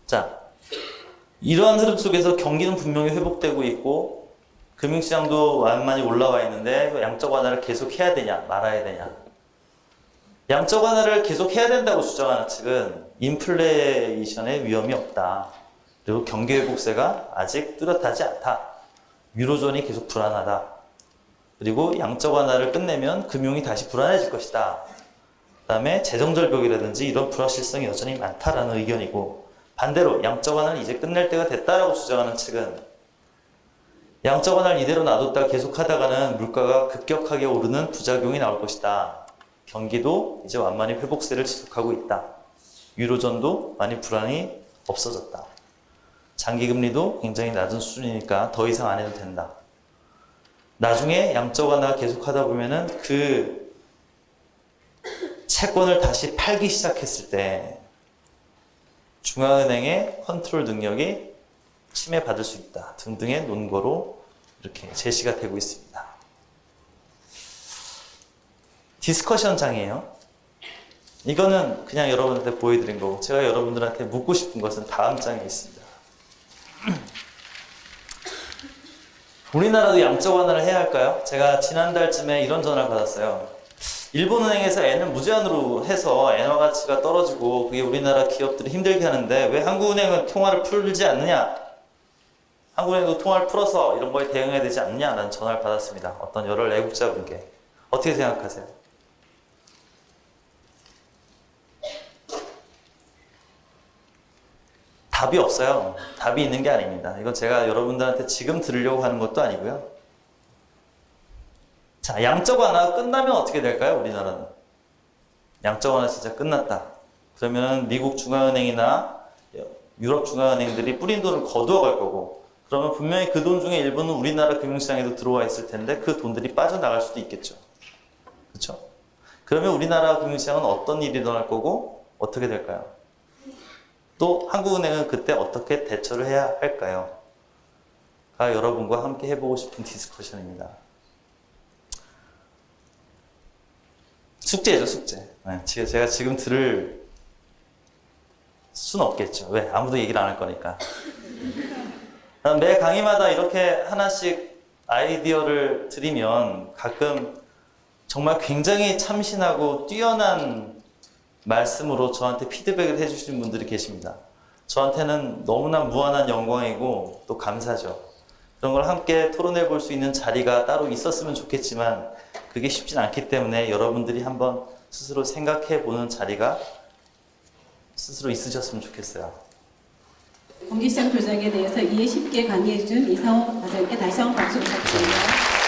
자, 이러한 흐름 속에서 경기는 분명히 회복되고 있고 금융시장도 많이 올라와 있는데 양적 완화를 계속 해야 되냐 말아야 되냐. 양적 완화를 계속 해야 된다고 주장하는 측은 인플레이션의 위험이 없다. 그리고 경기 회복세가 아직 뚜렷하지 않다. 유로존이 계속 불안하다. 그리고 양적 완화를 끝내면 금융이 다시 불안해질 것이다. 그 다음에 재정절벽이라든지 이런 불확실성이 여전히 많다라는 의견이고, 반대로 양적 완화는 이제 끝낼 때가 됐다라고 주장하는 측은 양적 완화를 이대로 놔뒀다가 계속하다가는 물가가 급격하게 오르는 부작용이 나올 것이다. 경기도 이제 완만히 회복세를 지속하고 있다. 유로존도 많이 불안이 없어졌다. 장기금리도 굉장히 낮은 수준이니까 더 이상 안 해도 된다. 나중에 양적 완화가 계속하다 보면은 그 채권을 다시 팔기 시작했을 때 중앙은행의 컨트롤 능력이 침해받을 수 있다 등등의 논거로 이렇게 제시가 되고 있습니다. 디스커션 장이에요. 이거는 그냥 여러분한테 보여드린 거고, 제가 여러분들한테 묻고 싶은 것은 다음 장에 있습니다. 우리나라도 양적 완화를 해야 할까요? 제가 지난달쯤에 이런 전화를 받았어요. 일본은행에서 N을 무제한으로 해서 엔화 가치가 떨어지고 그게 우리나라 기업들이 힘들게 하는데 왜 한국은행은 통화를 풀지 않느냐? 한국은행도 통화를 풀어서 이런 거에 대응해야 되지 않느냐? 라는 전화를 받았습니다. 어떤 여러 애국자분께. 어떻게 생각하세요? 답이 없어요. 답이 있는 게 아닙니다. 이건 제가 여러분들한테 지금 들으려고 하는 것도 아니고요. 자, 양적 완화가 끝나면 어떻게 될까요? 우리나라는. 양적 완화 진짜 끝났다. 그러면 미국 중앙은행이나 유럽 중앙은행들이 뿌린 돈을 거두어 갈 거고, 그러면 분명히 그 돈 중에 일부는 우리나라 금융시장에도 들어와 있을 텐데 그 돈들이 빠져나갈 수도 있겠죠. 그렇죠? 그러면 우리나라 금융시장은 어떤 일이 일어날 거고 어떻게 될까요? 또 한국은행은 그때 어떻게 대처를 해야 할까요? 가 여러분과 함께 해보고 싶은 디스커션입니다. 숙제죠, 숙제. 네, 제가 지금 들을 수는 없겠죠. 왜? 아무도 얘기를 안 할 거니까. 매 강의마다 이렇게 하나씩 아이디어를 드리면 가끔 정말 굉장히 참신하고 뛰어난 말씀으로 저한테 피드백을 해주시는 분들이 계십니다. 저한테는 너무나 무한한 영광이고 또 감사죠. 그런 걸 함께 토론해 볼 수 있는 자리가 따로 있었으면 좋겠지만 그게 쉽진 않기 때문에 여러분들이 한번 스스로 생각해 보는 자리가 스스로 있으셨으면 좋겠어요. 공개시장 조작에 대해서 이해 쉽게 강의해 준 이상호 과장님께 다시 한번 박수 부탁드립니다.